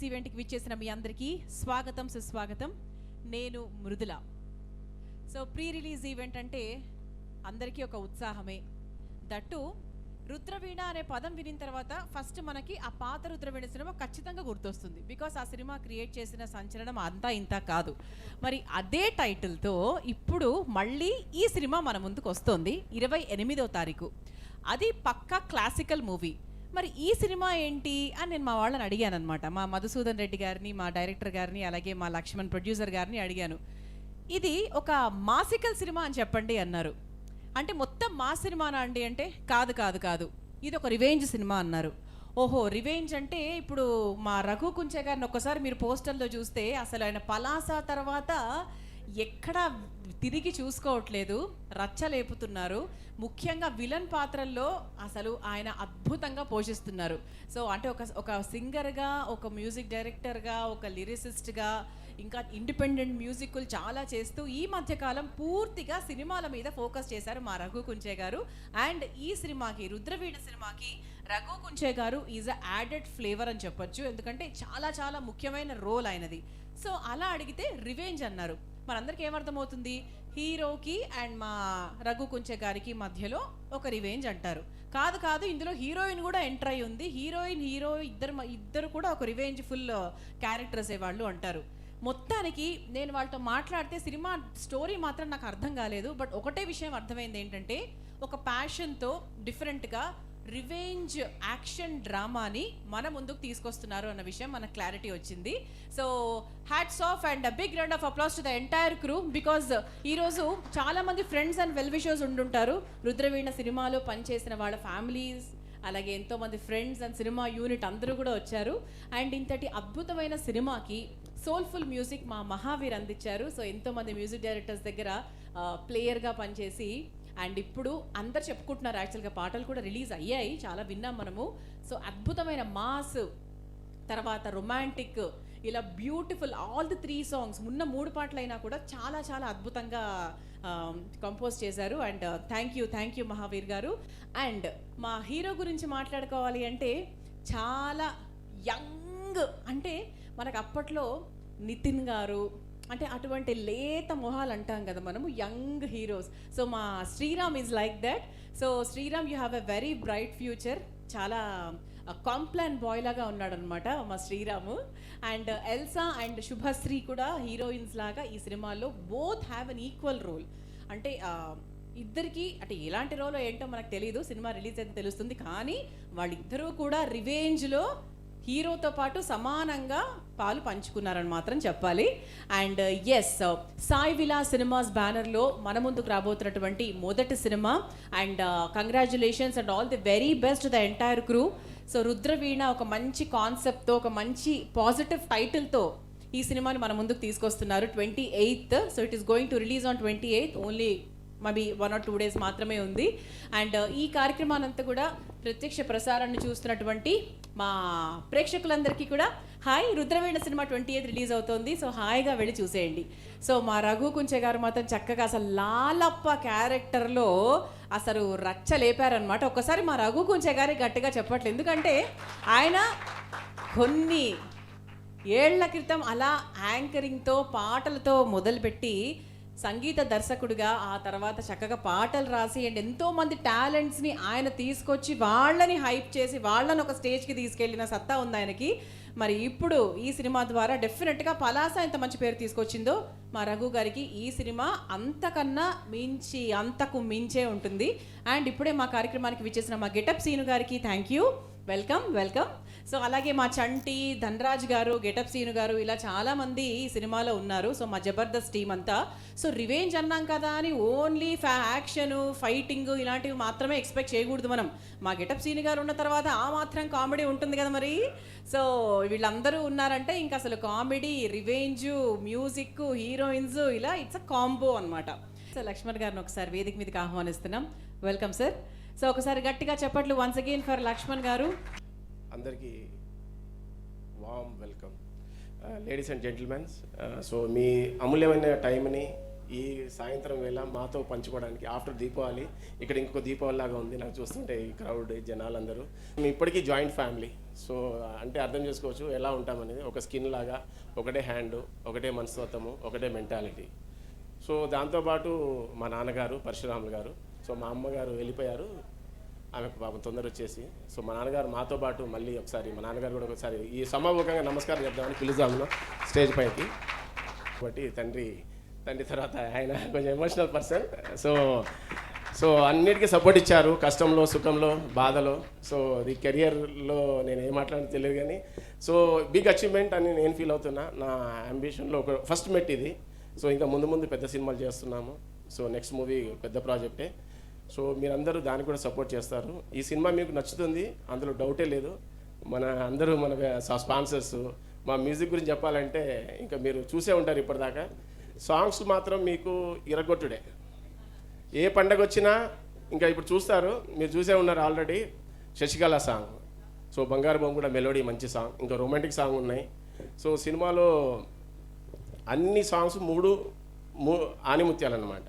ఈవెంట్కి విచ్చేసిన మీ అందరికీ స్వాగతం సుస్వాగతం. నేను Mridula. So pre release event అంటే అందరికీ ఒక ఉత్సాహమే. దట్టు రుద్రవీణ అనే పదం వినిన తర్వాత ఫస్ట్ మనకి ఆ పాత రుద్రవీణ సినిమా ఖచ్చితంగా గుర్తొస్తుంది. బికాస్ ఆ సినిమా క్రియేట్ చేసిన సంచలనం అంతా ఇంత కాదు. మరి అదే టైటిల్తో ఇప్పుడు మళ్ళీ ఈ సినిమా మన ముందుకు వస్తుంది 28వ తారీఖు. అది పక్కా క్లాసికల్ మూవీ. మరి ఈ సినిమా ఏంటి అని నేను మా వాళ్ళని అడిగాను అనమాట. మా మధుసూదన్ రెడ్డి గారిని, మా డైరెక్టర్ గారిని, అలాగే మా లక్ష్మణ్ ప్రొడ్యూసర్ గారిని అడిగాను. ఇది ఒక మాసికల్ సినిమా అని చెప్పండి అన్నారు. అంటే మొత్తం మా సినిమానా అండి అంటే కాదు కాదు కాదు, ఇది ఒక రివెంజ్ సినిమా అన్నారు. ఓహో, రివెంజ్ అంటే ఇప్పుడు మా రఘు కుంచే గారిని ఒక్కసారి మీరు పోస్టర్లో చూస్తే అసలు ఆయన పలాస తర్వాత ఎక్కడ తిరిగి చూసుకోవట్లేదు, రచ్చలేపుతున్నారు. ముఖ్యంగా విలన్ పాత్రల్లో అసలు ఆయన అద్భుతంగా పోషిస్తున్నారు. సో అంటే ఒక సింగర్గా, ఒక మ్యూజిక్ డైరెక్టర్గా, ఒక లిరిసిస్ట్గా, ఇంకా ఇండిపెండెంట్ మ్యూజిక్లు చాలా చేస్తూ ఈ మధ్యకాలం పూర్తిగా సినిమాల మీద ఫోకస్ చేశారు మా రఘు కుంచే గారు. అండ్ ఈ సినిమాకి, రుద్రవీణ సినిమాకి రఘు కుంచే గారు ఈజ్ అ యాడెడ్ ఫ్లేవర్ అని చెప్పొచ్చు. ఎందుకంటే చాలా చాలా ముఖ్యమైన రోల్ ఆయనది. సో అలా అడిగితే రివెంజ్ అన్నారు. మనందరికీ ఏమర్థమవుతుంది, హీరోకి అండ్ మా రఘు కుంచే గారికి మధ్యలో ఒక రివెంజ్ అంటారు. కాదు కాదు, ఇందులో హీరోయిన్ కూడా ఎంటర్ అయి ఉంది. హీరో ఇద్దరు కూడా ఒక రివెంజ్ ఫుల్ క్యారెక్టర్స్ వాళ్ళు అంటారు. మొత్తానికి నేను వాళ్ళతో మాట్లాడితే సినిమా స్టోరీ మాత్రం నాకు అర్థం కాలేదు. బట్ ఒకటే విషయం అర్థమైంది ఏంటంటే, ఒక ప్యాషన్తో డిఫరెంట్గా రివెంజ్ యాక్షన్ డ్రామాని మన ముందుకు తీసుకొస్తున్నారు అన్న విషయం మనకు క్లారిటీ వచ్చింది. So hats off and big round of applause to the entire crew. Because ఈరోజు చాలామంది ఫ్రెండ్స్ అండ్ వెల్ విషర్స్ ఉండుంటారు. రుద్రవీణ సినిమాలో పనిచేసిన వాళ్ళ ఫ్యామిలీస్, అలాగే ఎంతోమంది ఫ్రెండ్స్ అండ్ సినిమా యూనిట్ అందరూ కూడా వచ్చారు. అండ్ ఇంతటి అద్భుతమైన సినిమాకి సోల్ఫుల్ మ్యూజిక్ మా మహావీర్ అందించారు. సో ఎంతోమంది మ్యూజిక్ డైరెక్టర్స్ దగ్గర ప్లేయర్గా పనిచేసి, అండ్ ఇప్పుడు అందరు చెప్పుకుంటున్నారు, యాక్చువల్గా పాటలు కూడా రిలీజ్ అయ్యాయి, చాలా విన్నాం మనము. సో అద్భుతమైన మాస్, తర్వాత రొమాంటిక్, ఇలా బ్యూటిఫుల్ ఆల్ ది 3 సాంగ్స్, ఉన్న 3 పాటలైనా కూడా చాలా చాలా అద్భుతంగా కంపోజ్ చేశారు. అండ్ థ్యాంక్ యూ మహావీర్ గారు. అండ్ మా హీరో గురించి మాట్లాడుకోవాలి అంటే చాలా యంగ్, అంటే మనకు అప్పట్లో నితిన్ గారు అంటే అటువంటి లేత మొహాలు అంటాం కదా మనము, యంగ్ హీరోస్. సో మా Sriram is like that. So Sriram, you have a very bright future. చాలా కాంప్లాన్ బాయ్ లాగా ఉన్నాడు అనమాట మా Sriram. And Elsa and Shubhashri కూడా హీరోయిన్స్ లాగా ఈ సినిమాలో both have an equal role. అంటే ఇద్దరికి అంటే ఎలాంటి రోల్ ఏంటో మనకు తెలియదు, సినిమా రిలీజ్ అయితే తెలుస్తుంది. కానీ వాళ్ళిద్దరూ కూడా రివెంజ్లో హీరోతో పాటు సమానంగా పాలు పంచుకున్నారని మాత్రం చెప్పాలి. And yes, Sai Vilas cinemas బ్యానర్లో మన ముందుకు రాబోతున్నటువంటి మొదటి cinema. And congratulations and all the very best the entire crew. So Rudraveena ఒక మంచి కాన్సెప్ట్తో, ఒక మంచి పాజిటివ్ టైటిల్తో ఈ సినిమాని మన ముందుకు తీసుకొస్తున్నారు 28th. So it is going to release on 28th. Only maybe 1 or 2 days మాత్రమే ఉంది. అండ్ ఈ కార్యక్రమానంతా కూడా ప్రత్యక్ష ప్రసారాన్ని చూస్తున్నటువంటి మా ప్రేక్షకులందరికీ కూడా hi, Rudraveena cinema 28th release అవుతోంది. సో హాయిగా వెళ్ళి చూసేయండి. సో మా రఘు కుంచే గారు మాత్రం చక్కగా అసలు లాలప్ప క్యారెక్టర్లో అసలు రచ్చ లేపారనమాట. ఒక్కసారి మా రఘు కుంచే గారి గట్టిగా చెప్పట్లేదు, ఎందుకంటే ఆయన కొన్ని ఏళ్ల క్రితం అలా యాంకరింగ్తో, పాటలతో మొదలుపెట్టి సంగీత దర్శకుడిగా, ఆ తర్వాత చక్కగా పాటలు రాసి అండ్ ఎంతోమంది టాలెంట్స్ని ఆయన తీసుకొచ్చి వాళ్ళని హైప్ చేసి వాళ్ళని ఒక స్టేజ్కి తీసుకెళ్ళిన సత్తా ఉంది ఆయనకి. మరి ఇప్పుడు ఈ సినిమా ద్వారా డెఫినెట్గా పలాస ఎంత మంచి పేరు తీసుకొచ్చిందో మా రఘు గారికి ఈ సినిమా అంతకన్నా మించి, అంతకు మించే ఉంటుంది. అండ్ ఇప్పుడే మా కార్యక్రమానికి విచ్చేసిన మా గెటప్ సీను గారికి thank you, welcome welcome. So అలాగే మా చంటి, ధనరాజ్ గారు, గెటప్ సీను గారు, ఇలా చాలామంది ఈ సినిమాలో ఉన్నారు. సో మా జబర్దస్త్ టీం అంతా. సో రివెంజ్ అన్నాం కదా అని ఓన్లీ యాక్షను, ఫైటింగ్ ఇలాంటివి మాత్రమే ఎక్స్పెక్ట్ చేయకూడదు మనం. మా గెటప్ సీను గారు ఉన్న తర్వాత ఆ మాత్రం కామెడీ ఉంటుంది కదా మరి. సో వీళ్ళందరూ ఉన్నారంటే ఇంకా అసలు కామెడీ, రివెంజ్, మ్యూజిక్, హీరోయిన్స్, ఇలా ఇట్స్ అ కాంబో అనమాట. సో లక్ష్మణ్ గారిని ఒకసారి వేదిక మీదకి ఆహ్వానిస్తున్నాం. Welcome sir. సో ఒకసారి గట్టిగా చెప్పట్లు once again for Lakshman garu. అందరికీ warm welcome ladies and gentlemens. So మీ అమూల్యమైన టైంని ఈ సాయంత్రం వేళ మాతో పంచుకోవడానికి ఆఫ్టర్ దీపావళి ఇక్కడ ఇంకొక దీపావళి లాగా ఉంది నాకు చూస్తుంటే ఈ క్రౌడ్ జనాలందరూ. మేము ఇప్పటికీ జాయింట్ ఫ్యామిలీ. సో అంటే అర్థం చేసుకోవచ్చు ఎలా ఉంటామనేది. ఒక స్కిన్ లాగా, ఒకటే హ్యాండ్, ఒకటే మనస్తత్వము, ఒకటే మెంటాలిటీ. సో దాంతోపాటు మా నాన్నగారు పరశురాములు గారు. సో మా అమ్మగారు వెళ్ళిపోయారు, ఆమెకు పాపం తొందర వచ్చేసి. సో మా నాన్నగారు మాతో పాటు మళ్ళీ ఒకసారి మా నాన్నగారు కూడా ఒకసారి ఈ సమాముఖంగా నమస్కారం చెప్దామని పిలుద్దాము స్టేజ్ పైకి. కాబట్టి తండ్రి తర్వాత ఆయన కొంచెం ఎమోషనల్ పర్సన్. సో అన్నిటికీ సపోర్ట్ ఇచ్చారు, కష్టంలో, సుఖంలో, బాధలో. సో ఈ కెరియర్లో నేను ఏం మాట్లాడినా తెలియదు కానీ సో బిగ్ అచీవ్మెంట్ అని నేను ఫీల్ అవుతున్నా. నా అంబిషన్లో ఒక ఫస్ట్ మెట్ ఇది. సో ఇంకా ముందు పెద్ద సినిమాలు చేస్తున్నాము. సో నెక్స్ట్ మూవీ పెద్ద ప్రాజెక్టే. సో మీరందరూ దానికి కూడా సపోర్ట్ చేస్తారు. ఈ సినిమా మీకు నచ్చుతుంది, అందులో డౌటే లేదు. మన స్పాన్సర్స్, మా మ్యూజిక్ గురించి చెప్పాలంటే ఇంకా మీరు చూసే ఉంటారు ఇప్పటిదాకా. సాంగ్స్ మాత్రం మీకు ఇరగొట్టుడే. ఏ పండగ వచ్చినా ఇంకా ఇప్పుడు చూస్తారు, మీరు చూసే ఉన్నారు ఆల్రెడీ. శశికళ సాంగ్, సో బంగారు బొమ్మ కూడా మెలోడీ మంచి సాంగ్, ఇంకా రొమాంటిక్ సాంగ్ ఉన్నాయి. సో సినిమాలో అన్ని సాంగ్స్ మూడు ఆనిముత్యాలన్నమాట.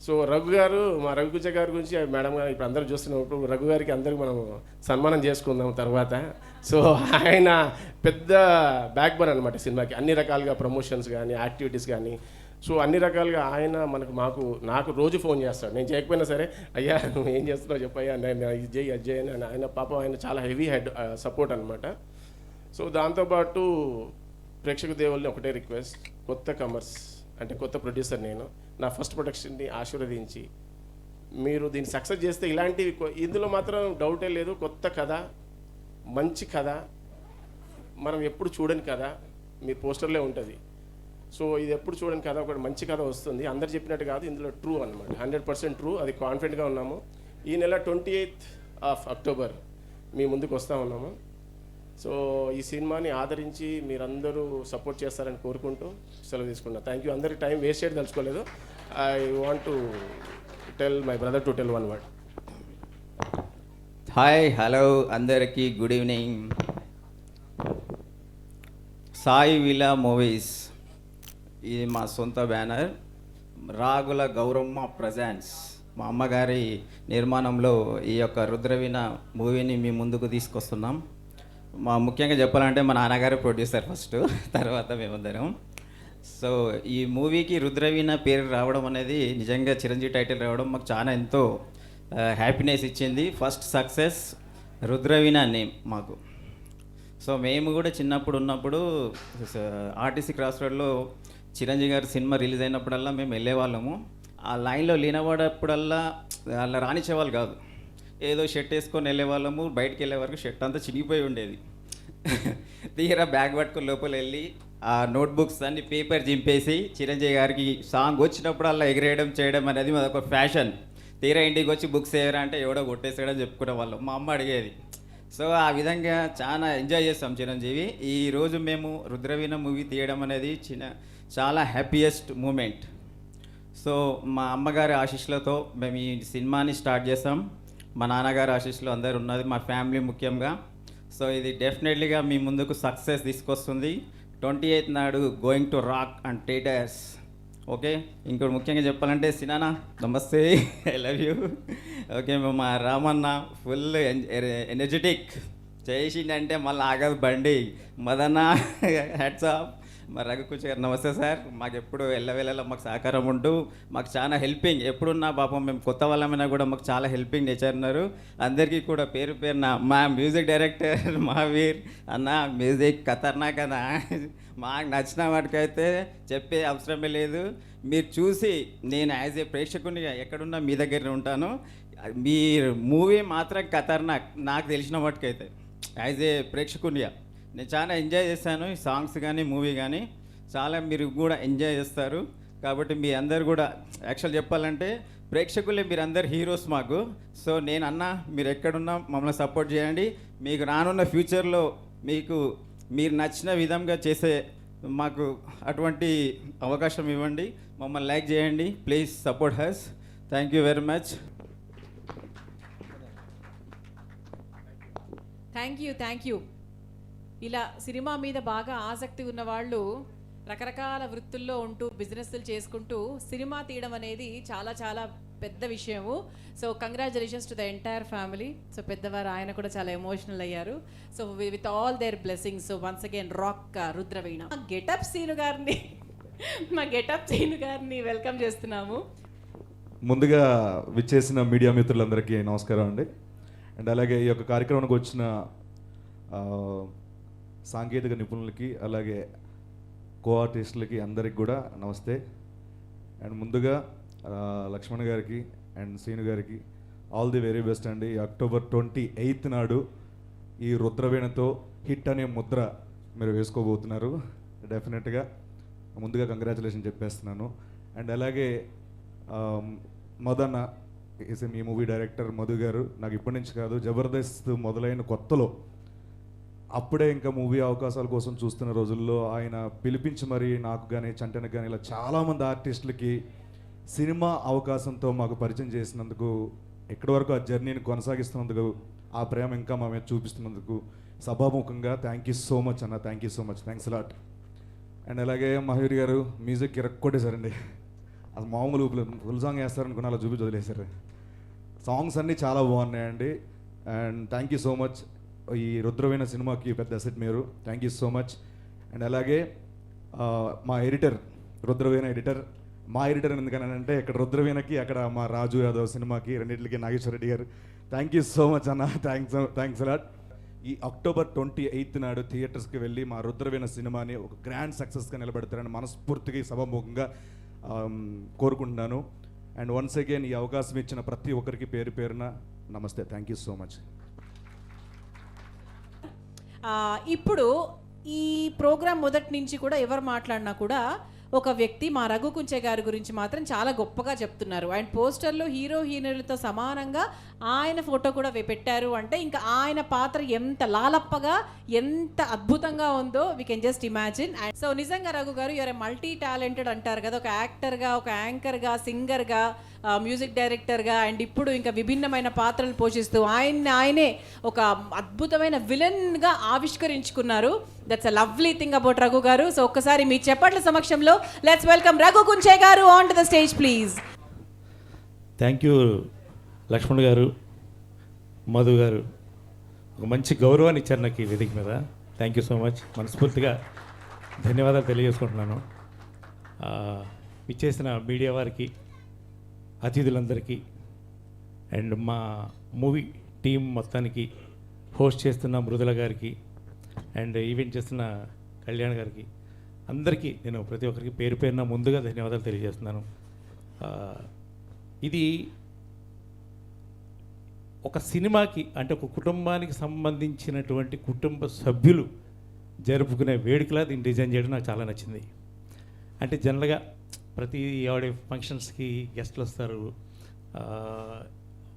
సో రఘు గారు, మా రఘుకుజ గారి గురించి మేడం గారు ఇప్పుడు అందరూ చూస్తున్నప్పుడు రఘు గారికి అందరికి మనం సన్మానం చేసుకుందాం తర్వాత. సో ఆయన పెద్ద బ్యాక్ బోన్ అనమాట సినిమాకి, అన్ని రకాలుగా ప్రమోషన్స్ కానీ, యాక్టివిటీస్ కానీ. సో అన్ని రకాలుగా ఆయన నాకు రోజు ఫోన్ చేస్తాడు. నేను చేయకపోయినా సరే, అయ్యా నువ్వు ఏం చేస్తున్నావు చెప్పయ్యా, నేను ఇది చేయి అది చేయని అని. ఆయన పాపం ఆయన చాలా హెవీ హెడ్ సపోర్ట్ అనమాట. సో దాంతోపాటు ప్రేక్షక దేవుల్ని ఒకటే రిక్వెస్ట్, కొత్త కమర్స్ అంటే కొత్త ప్రొడ్యూసర్ నేను, నా ఫస్ట్ ప్రొడక్షన్ని ఆశీర్వదించి మీరు దీన్ని సక్సెస్ చేస్తే ఇలాంటివి ఇందులో మాత్రం డౌటే లేదు. కొత్త కథ, మంచి కథ, మనం ఎప్పుడు చూడని కథ మీ పోస్టర్లే ఉంటుంది. సో ఇది ఎప్పుడు చూడని కథ, ఒకటి మంచి కథ వస్తుంది. అందరు చెప్పినట్టు కాదు, ఇందులో ట్రూ అనమాట, 100% ట్రూ. అది కాన్ఫిడెంట్గా ఉన్నాము. ఈ నెల 28th అక్టోబర్ మీ ముందుకు వస్తూ ఉన్నాము. సో ఈ సినిమాని ఆదరించి మీరందరూ సపోర్ట్ చేస్తారని కోరుకుంటూ సెలవు తీసుకున్నా. Thank you. అందరికి టైం వేస్ట్ చేయడం తెలుసుకోలేదు. I want to tell my brother to tell one word. Hi, hello అందరికీ good evening. Sai Vila movies ఇది మా సొంత బ్యానర్. రాగుల గౌరమ్మ ప్రజెంట్స్ మా అమ్మగారి నిర్మాణంలో ఈ యొక్క రుద్రవీణ మూవీని మీ ముందుకు తీసుకొస్తున్నాం. ముఖ్యంగా చెప్పాలంటే మా నాన్నగారు ప్రొడ్యూసర్ ఫస్ట్, తర్వాత మేమందరం. సో ఈ మూవీకి రుద్రవీణ పేరు రావడం అనేది, నిజంగా చిరంజీవి టైటిల్ రావడం మాకు చాలా ఎంతో హ్యాపీనెస్ ఇచ్చింది. ఫస్ట్ సక్సెస్ రుద్రవీణ నేమ్ మాకు. సో మేము కూడా చిన్నప్పుడు ఉన్నప్పుడు ఆర్టీసీ క్రాస్ రోడ్లో చిరంజీవి గారి సినిమా రిలీజ్ అయినప్పుడల్లా మేము వెళ్ళేవాళ్ళము. ఆ లైన్లో లేనవాడప్పుడల్లా అలా రానిచ్చేవాళ్ళు కాదు. ఏదో షర్ట్ వేసుకొని వెళ్ళేవాళ్ళము. బయటికి వెళ్ళే వరకు షర్ట్ అంతా చినిగిపోయి ఉండేది. తీరా బ్యాగ్ పట్టుకొని లోపల వెళ్ళి ఆ నోట్బుక్స్ అన్ని పేపర్ చింపేసి చిరంజీవి గారికి సాంగ్ వచ్చినప్పుడల్లా ఎగిరేయడం చేయడం అనేది అదొక ఫ్యాషన్. తీరా ఇంటికి వచ్చి బుక్స్ ఏవరా అంటే ఎవడో కొట్టేసాడని చెప్పుకునే వాళ్ళం. మా అమ్మ అడిగేది. సో ఆ విధంగా చాలా ఎంజాయ్ చేస్తాం చిరంజీవి. ఈరోజు మేము రుద్రవీణ మూవీ తీయడం అనేది చాలా హ్యాపీయెస్ట్ మూమెంట్. సో మా అమ్మగారి ఆశీస్సులతో మేము ఈ సినిమాని స్టార్ట్ చేస్తాం. మా నాన్నగారి ఆశీస్సులు అందరు ఉన్నది, మా ఫ్యామిలీ ముఖ్యంగా. సో ఇది డెఫినెట్లీగా మీ ముందుకు సక్సెస్ తీసుకొస్తుంది. 28th నాడు going to rock and theatres. Okay, ఇంకోటి ముఖ్యంగా చెప్పాలంటే సినానా నమస్తే, ఐ లవ్ యూ. ఓకే, మా రామన్న ఫుల్ ఎనర్జెటిక్ చేసిందంటే మళ్ళీ ఆగదు బండి. Madanna hats off. మా రఘుకుచ గారు నమస్తే సార్. మాకు ఎప్పుడు ఎల్లవేళలా మాకు సహకారం ఉంటూ మాకు చాలా హెల్పింగ్ ఎప్పుడున్నా. పాపం మేము కొత్త వాళ్ళమైనా కూడా మాకు చాలా హెల్పింగ్ నేచర్ ఉన్నారు. అందరికీ కూడా పేరు పేరున మా మ్యూజిక్ డైరెక్టర్ మహావీర్ అన్న, మ్యూజిక్ ఖతర్నాక్ అన్న, మాకు నచ్చిన వాటికైతే చెప్పే అవసరమే లేదు. మీరు చూసి నేను యాజ్ ఏ ప్రేక్షకునిగా ఎక్కడున్నా మీ దగ్గర ఉంటాను. మీ మూవీ మాత్రం ఖతర్నాక్ నాకు తెలిసిన వాటికైతే యాజ్ ఏ ప్రేక్షకునిగా నేను చాలా ఎంజాయ్ చేశాను. ఈ సాంగ్స్ కానీ మూవీ కానీ చాలా మీరు కూడా ఎంజాయ్ చేస్తారు. కాబట్టి మీ అందరు కూడా యాక్చువల్ చెప్పాలంటే ప్రేక్షకులే మీరు అందరు హీరోస్ మాకు. సో నేను అన్నా మీరు ఎక్కడున్నా మమ్మల్ని సపోర్ట్ చేయండి. మీకు రానున్న ఫ్యూచర్లో మీరు నచ్చిన విధంగా చేసే మాకు అటువంటి అవకాశం ఇవ్వండి. మమ్మల్ని లైక్ చేయండి. Please support has. Thank you very much. Thank you. ఇలా సినిమా మీద బాగా ఆసక్తి ఉన్న వాళ్ళు రకరకాల వృత్తుల్లో ఉంటూ బిజినెస్లు చేసుకుంటూ సినిమా తీయడం అనేది చాలా చాలా పెద్ద విషయము. So congratulations to the entire family. So పెద్దవారు ఆయన కూడా చాలా ఎమోషనల్ అయ్యారు. So with all their blessings. So once again rock Rudraveena. Getup Seenu గారిని వెల్కమ్ చేస్తున్నాము. ముందుగా విచ్చేసిన మీడియా మిత్రులందరికీ నమస్కారం అండి. అండ్ అలాగే ఈ యొక్క కార్యక్రమానికి వచ్చిన సాంకేతిక నిపుణులకి అలాగే కో ఆర్టిస్టులకి అందరికి కూడా నమస్తే. అండ్ ముందుగా లక్ష్మణ్ గారికి అండ్ శ్రీను గారికి ఆల్ ది వెరీ బెస్ట్ అండి. అక్టోబర్ 28 నాడు ఈ రుద్రవీణతో హిట్ అనే ముద్ర మీరు వేసుకోబోతున్నారు. డెఫినెట్గా ముందుగా కంగ్రాచులేషన్ చెప్పేస్తున్నాను. అండ్ అలాగే మదన్న ఈ మూవీ డైరెక్టర్ మధు గారు నాకు ఇప్పటి నుంచి కాదు, జబర్దస్త్ మొదలైన కొత్తలో అప్పుడే ఇంకా మూవీ అవకాశాల కోసం చూస్తున్న రోజుల్లో ఆయన పిలిపించి మరి నాకు కానీ చంటనకు కానీ ఇలా చాలామంది ఆర్టిస్టులకి సినిమా అవకాశంతో మాకు పరిచయం చేసినందుకు, ఎక్కడి వరకు ఆ జర్నీని కొనసాగిస్తున్నందుకు, ఆ ప్రేమ ఇంకా మా మీద చూపిస్తున్నందుకు సభాముఖంగా థ్యాంక్ యూ సో మచ్ అన్న. Thank you so much, thanks lot. And అలాగే మయూరి గారు మ్యూజిక్ ఇరక్కొట్టేశారండి. అది మామూలు ఫుల్ సాంగ్ వేస్తారనుకున్న అలా చూపించి వదిలేశారు. సాంగ్స్ అన్నీ చాలా బాగున్నాయండి. And thank you so much. ఈ రుద్రవీణ సినిమాకి పెద్ద అసెట్ మీరు. Thank you so much. And అలాగే మా ఎడిటర్, రుద్రవీణ ఎడిటర్, మా ఎడిటర్ ఎందుకనంటే ఇక్కడ రుద్రవీణకి అక్కడ మా రాజు యాదవ్ సినిమాకి రెండింటికి నాగేశ్వర రెడ్డి గారు. థ్యాంక్ యూ సో మచ్ అన్న. Thanks a lot. ఈ అక్టోబర్ 28 నాడు థియేటర్స్కి వెళ్ళి మా రుద్రవీణ సినిమాని ఒక గ్రాండ్ సక్సెస్గా నిలబెడతారని మనస్ఫూర్తిగా సభాముఖంగా కోరుకుంటున్నాను. అండ్ వన్స్ అగైన్ ఈ అవకాశం ఇచ్చిన ప్రతి ఒక్కరికి పేరు పేరున నమస్తే. Thank you so much. ఇప్పుడు ఈ ప్రోగ్రాం మొదటి నుంచి కూడా ఎవరు మాట్లాడినా కూడా ఒక వ్యక్తి మా రఘు కుంచే గారి గురించి మాత్రం చాలా గొప్పగా చెప్తున్నారు. అండ్ పోస్టర్లో హీరో హీరోయిన్లతో సమానంగా ఆయన ఫోటో కూడా పెట్టారు. అంటే ఇంకా ఆయన పాత్ర ఎంత లాలప్పగా ఎంత అద్భుతంగా ఉందో we can just imagine. And so నిజంగా రఘు గారు యూఆర్ ఏ మల్టీ టాలెంటెడ్ అంటారు కదా. ఒక యాక్టర్గా, ఒక యాంకర్గా, సింగర్గా, మ్యూజిక్ డైరెక్టర్గా అండ్ ఇప్పుడు ఇంకా విభిన్నమైన పాత్రలు పోషిస్తూ ఆయనే ఒక అద్భుతమైన విలన్గా ఆవిష్కరించుకున్నారు. That's a lovely thing about Raghu garu. So ఒక్కసారి మీ చెప్పట్ల సమక్షంలో let's welcome Raghu Kunche garu on to the stage please. Thank you Lakshman garu, Madhu గారు. ఒక మంచి గౌరవాన్ని ఇచ్చారు నాకు ఈ వేదిక మీద. Thank you so much. మనస్ఫూర్తిగా ధన్యవాదాలు తెలియజేసుకుంటున్నాను. ఇచ్చేసిన మీడియా వారికి, అతిథులందరికీ అండ్ మా మూవీ టీం మొత్తానికి, హోస్ట్ చేస్తున్న మృదుల గారికి అండ్ ఈవెంట్ చేస్తున్న కళ్యాణ్ గారికి, అందరికీ నేను ప్రతి ఒక్కరికి పేరు పేరున ముందుగా ధన్యవాదాలు తెలియజేస్తున్నాను. ఇది ఒక సినిమాకి అంటే ఒక కుటుంబానికి సంబంధించినటువంటి కుటుంబ సభ్యులు జరుపుకునే వేడుకలా దీన్ని డిజైన్ చేయడం నాకు చాలా నచ్చింది. అంటే జనరల్గా ప్రతి ఆవిడ ఫంక్షన్స్కి గెస్ట్లు వస్తారు,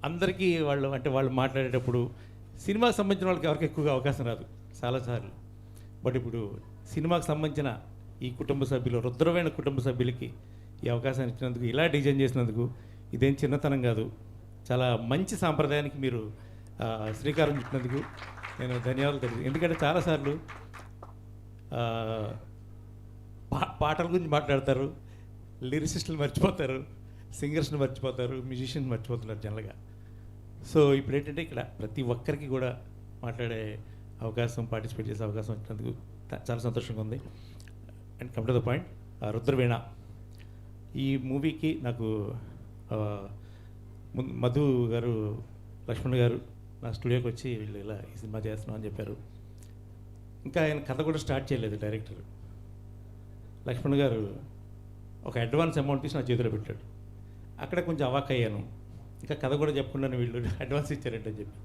అందరికీ వాళ్ళు మాట్లాడేటప్పుడు సినిమాకి సంబంధించిన వాళ్ళకి ఎవరికి ఎక్కువగా అవకాశం రాదు చాలాసార్లు. బట్ ఇప్పుడు సినిమాకి సంబంధించిన ఈ కుటుంబ సభ్యులు, రుద్రవీణ కుటుంబ సభ్యులకి ఈ అవకాశాన్ని ఇచ్చినందుకు, ఇలా డిజైన్ చేసినందుకు ఇదేం చిన్నతనం కాదు, చాలా మంచి సాంప్రదాయానికి మీరు శ్రీకారం చుట్టినందుకు నేను ధన్యవాదాలు తెలియదు. ఎందుకంటే చాలాసార్లు పాటల గురించి మాట్లాడతారు, లిరిసిస్టులు మర్చిపోతారు, సింగర్స్ని మర్చిపోతారు, మ్యూజిషియన్స్ మర్చిపోతున్నారు జనరల్గా. సో ఇప్పుడు ఏంటంటే ఇక్కడ ప్రతి ఒక్కరికి కూడా మాట్లాడే అవకాశం, పార్టిసిపేట్ చేసే అవకాశం వచ్చినందుకు చాలా సంతోషంగా ఉంది. And come to the point, Rudraveena ఈ మూవీకి నాకు మధు గారు, లక్ష్మణ్ గారు నా స్టూడియోకి వచ్చి వీళ్ళు ఇలా ఈ సినిమా చేస్తున్నాం అని చెప్పారు. ఇంకా ఆయన కథ కూడా స్టార్ట్ చేయలేదు డైరెక్టర్. లక్ష్మణ్ గారు ఒక అడ్వాన్స్ అమౌంట్ తీసి నా చేతిలో పెట్టాడు. అక్కడ కొంచెం అవాక్ అయ్యాను. ఇంకా కథ కూడా చెప్పకుండా వీళ్ళు అడ్వాన్స్ ఇచ్చారంటే చెప్పి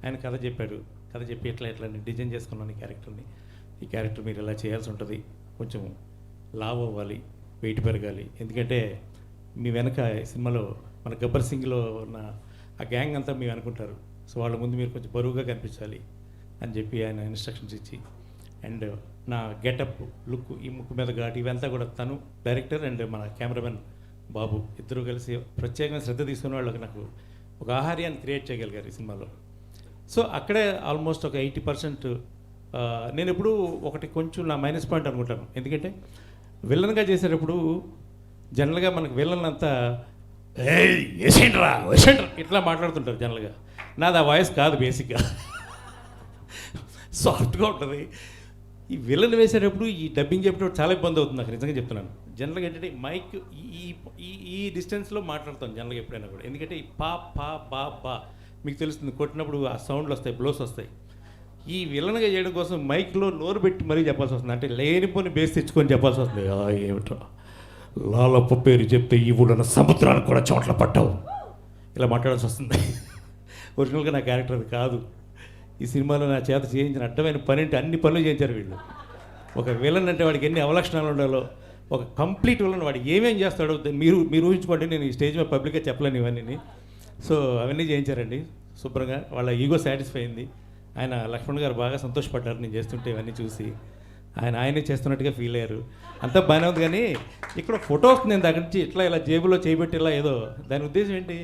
ఆయన కథ చెప్పాడు. కథ చెప్పి ఎట్లా డిజైన్ చేసుకున్నాను ఈ క్యారెక్టర్ మీరు ఇలా చేయాల్సి ఉంటుంది, కొంచెం లావ్ అవ్వాలి, వెయిట్ పెరగాలి, ఎందుకంటే మీ వెనక సినిమాలో మన గబ్బర్ సింగ్లో ఉన్న ఆ గ్యాంగ్ అంతా మీరు అనుకుంటారు, సో వాళ్ళ ముందు మీరు కొంచెం బరువుగా కనిపించాలి అని చెప్పి ఆయన ఇన్స్ట్రక్షన్స్ ఇచ్చి, అండ్ నా గెటప్, లుక్, ఈ ముక్కు మీద ఘాటు ఇవంతా కూడా తను డైరెక్టర్ అండ్ మన కెమెరామెన్ బాబు ఇద్దరు కలిసి ప్రత్యేకంగా శ్రద్ధ తీసుకున్న వాళ్ళకి నాకు ఒక ఆహార్యాన్ని క్రియేట్ చేయగలిగారు ఈ సినిమాలో. సో అక్కడే ఆల్మోస్ట్ ఒక 80% నేను ఎప్పుడు ఒకటి కొంచెం నా మైనస్ పాయింట్ అనుకుంటాను. ఎందుకంటే విలన్గా చేసేటప్పుడు జనరల్గా మనకు విలన్ అంతా ఏయ్ వేసేయండిరా వేసేయండిరా ఇట్లా మాట్లాడుతుంటారు జనరల్గా. నాది ఆ వాయిస్ కాదు, బేసిక్గా సాఫ్ట్గా ఉంటుంది. ఈ విలన్ వేసేటప్పుడు ఈ డబ్బింగ్ చెప్పేటప్పుడు చాలా ఇబ్బంది అవుతుంది నాకు, నిజంగా చెప్తున్నాను. జనరల్గా ఏంటంటే మైక్ ఈ ఈ ఈ డిస్టెన్స్లో మాట్లాడతాను జనరల్గా ఎప్పుడైనా కూడా. ఎందుకంటే ఈ పా పా బా బా మీకు తెలుస్తుంది, కొట్టినప్పుడు ఆ సౌండ్లు వస్తాయి, బ్లోస్ వస్తాయి. ఈ విలన్గా చేయడం కోసం మైక్లో నోరు పెట్టి మరీ చెప్పాల్సి వస్తుంది, అంటే లేనిపోని బేస్ తెచ్చుకొని చెప్పాల్సి వస్తుంది. ఏమిట్రా లాలప్ప పేరు చెప్తే ఈ ఊళ్ళో సముద్రానికి కూడా చోట్ల పట్టావు, ఇలా మాట్లాడాల్సి వస్తుంది. ఒరిజినల్గా నా క్యారెక్టర్ అది కాదు. ఈ సినిమాలో నా చేత చేయించిన అడ్డమైన పని అంటే అన్ని పనులు చేయించారు వీళ్ళు. ఒక విలన్ అంటే వాడికి ఎన్ని అవలక్షణాలు ఉండాలో, ఒక కంప్లీట్ విలన్ వాడు ఏమేం చేస్తాడో మీరు ఊహించుకోండి. నేను ఈ స్టేజ్ మీద పబ్లిక్గా చెప్పలేను ఇవన్నీ. సో అవన్నీ చేయించారండి శుభ్రంగా. వాళ్ళ ఈగో సాటిస్ఫై అయింది. ఆయన లక్ష్మణ్ గారు బాగా సంతోషపడ్డారు నేను చేస్తుంటే ఇవన్నీ చూసి. ఆయనే చేస్తున్నట్టుగా ఫీల్ అయ్యారు. అంతా బాగానే ఉంది, కానీ ఇక్కడ ఫోటో వస్తుంది నేను దగ్గర నుంచి ఇట్లా ఇలా జేబులో చేయబెట్టి ఇలా ఏదో, దాని ఉద్దేశం ఏంటి?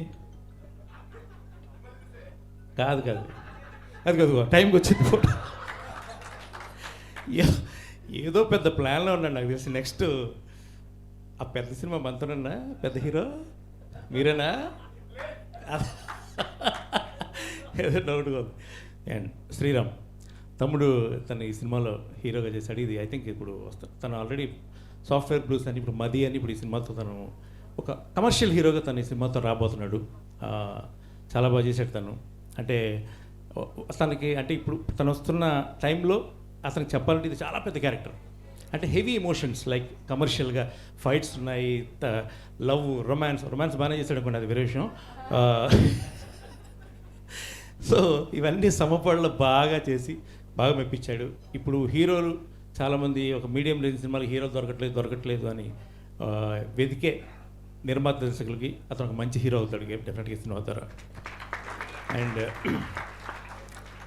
కాదు అది కాదు, టైంకి వచ్చింది ఫోటో. ఏదో పెద్ద ప్లాన్లో ఉన్నాడు నాకు తెలిసి. నెక్స్ట్ ఆ పెద్ద సినిమా మనతోనన్నా, పెద్ద హీరో మీరేనా? ఏదో డౌట్గా ఉంది. అండ్ శ్రీరామ్ తమ్ముడు తను ఈ సినిమాలో హీరోగా చేశాడు. ఇది ఐ థింక్ ఇప్పుడు వస్తాడు. తను ఆల్రెడీ సాఫ్ట్వేర్ బ్లూస్ అని, ఇప్పుడు మది అని, ఇప్పుడు ఈ సినిమాతో తను ఒక కమర్షియల్ హీరోగా తను ఈ సినిమాతో రాబోతున్నాడు. చాలా బాగా చేశాడు తను. అంటే తనకి అంటే ఇప్పుడు తను వస్తున్న టైంలో అతనికి చెప్పాలంటే ఇది చాలా పెద్ద క్యారెక్టర్. అంటే హెవీ ఎమోషన్స్, లైక్ కమర్షియల్గా ఫైట్స్ ఉన్నాయి, లవ్, రొమాన్స్ బాగానే చేశాడు అనుకోండి, అది వేరే విషయం. సో ఇవన్నీ సమపాళ్ళలో బాగా చేసి బాగా మెప్పించాడు. ఇప్పుడు హీరోలు చాలామంది ఒక మీడియం రేంజ్ సినిమాలు హీరోలు దొరకట్లేదు అని వెతికే నిర్మాత దర్శకులకి అతను ఒక మంచి హీరో అవుతాడు డెఫినెట్గా సినిమా అవుతారు. And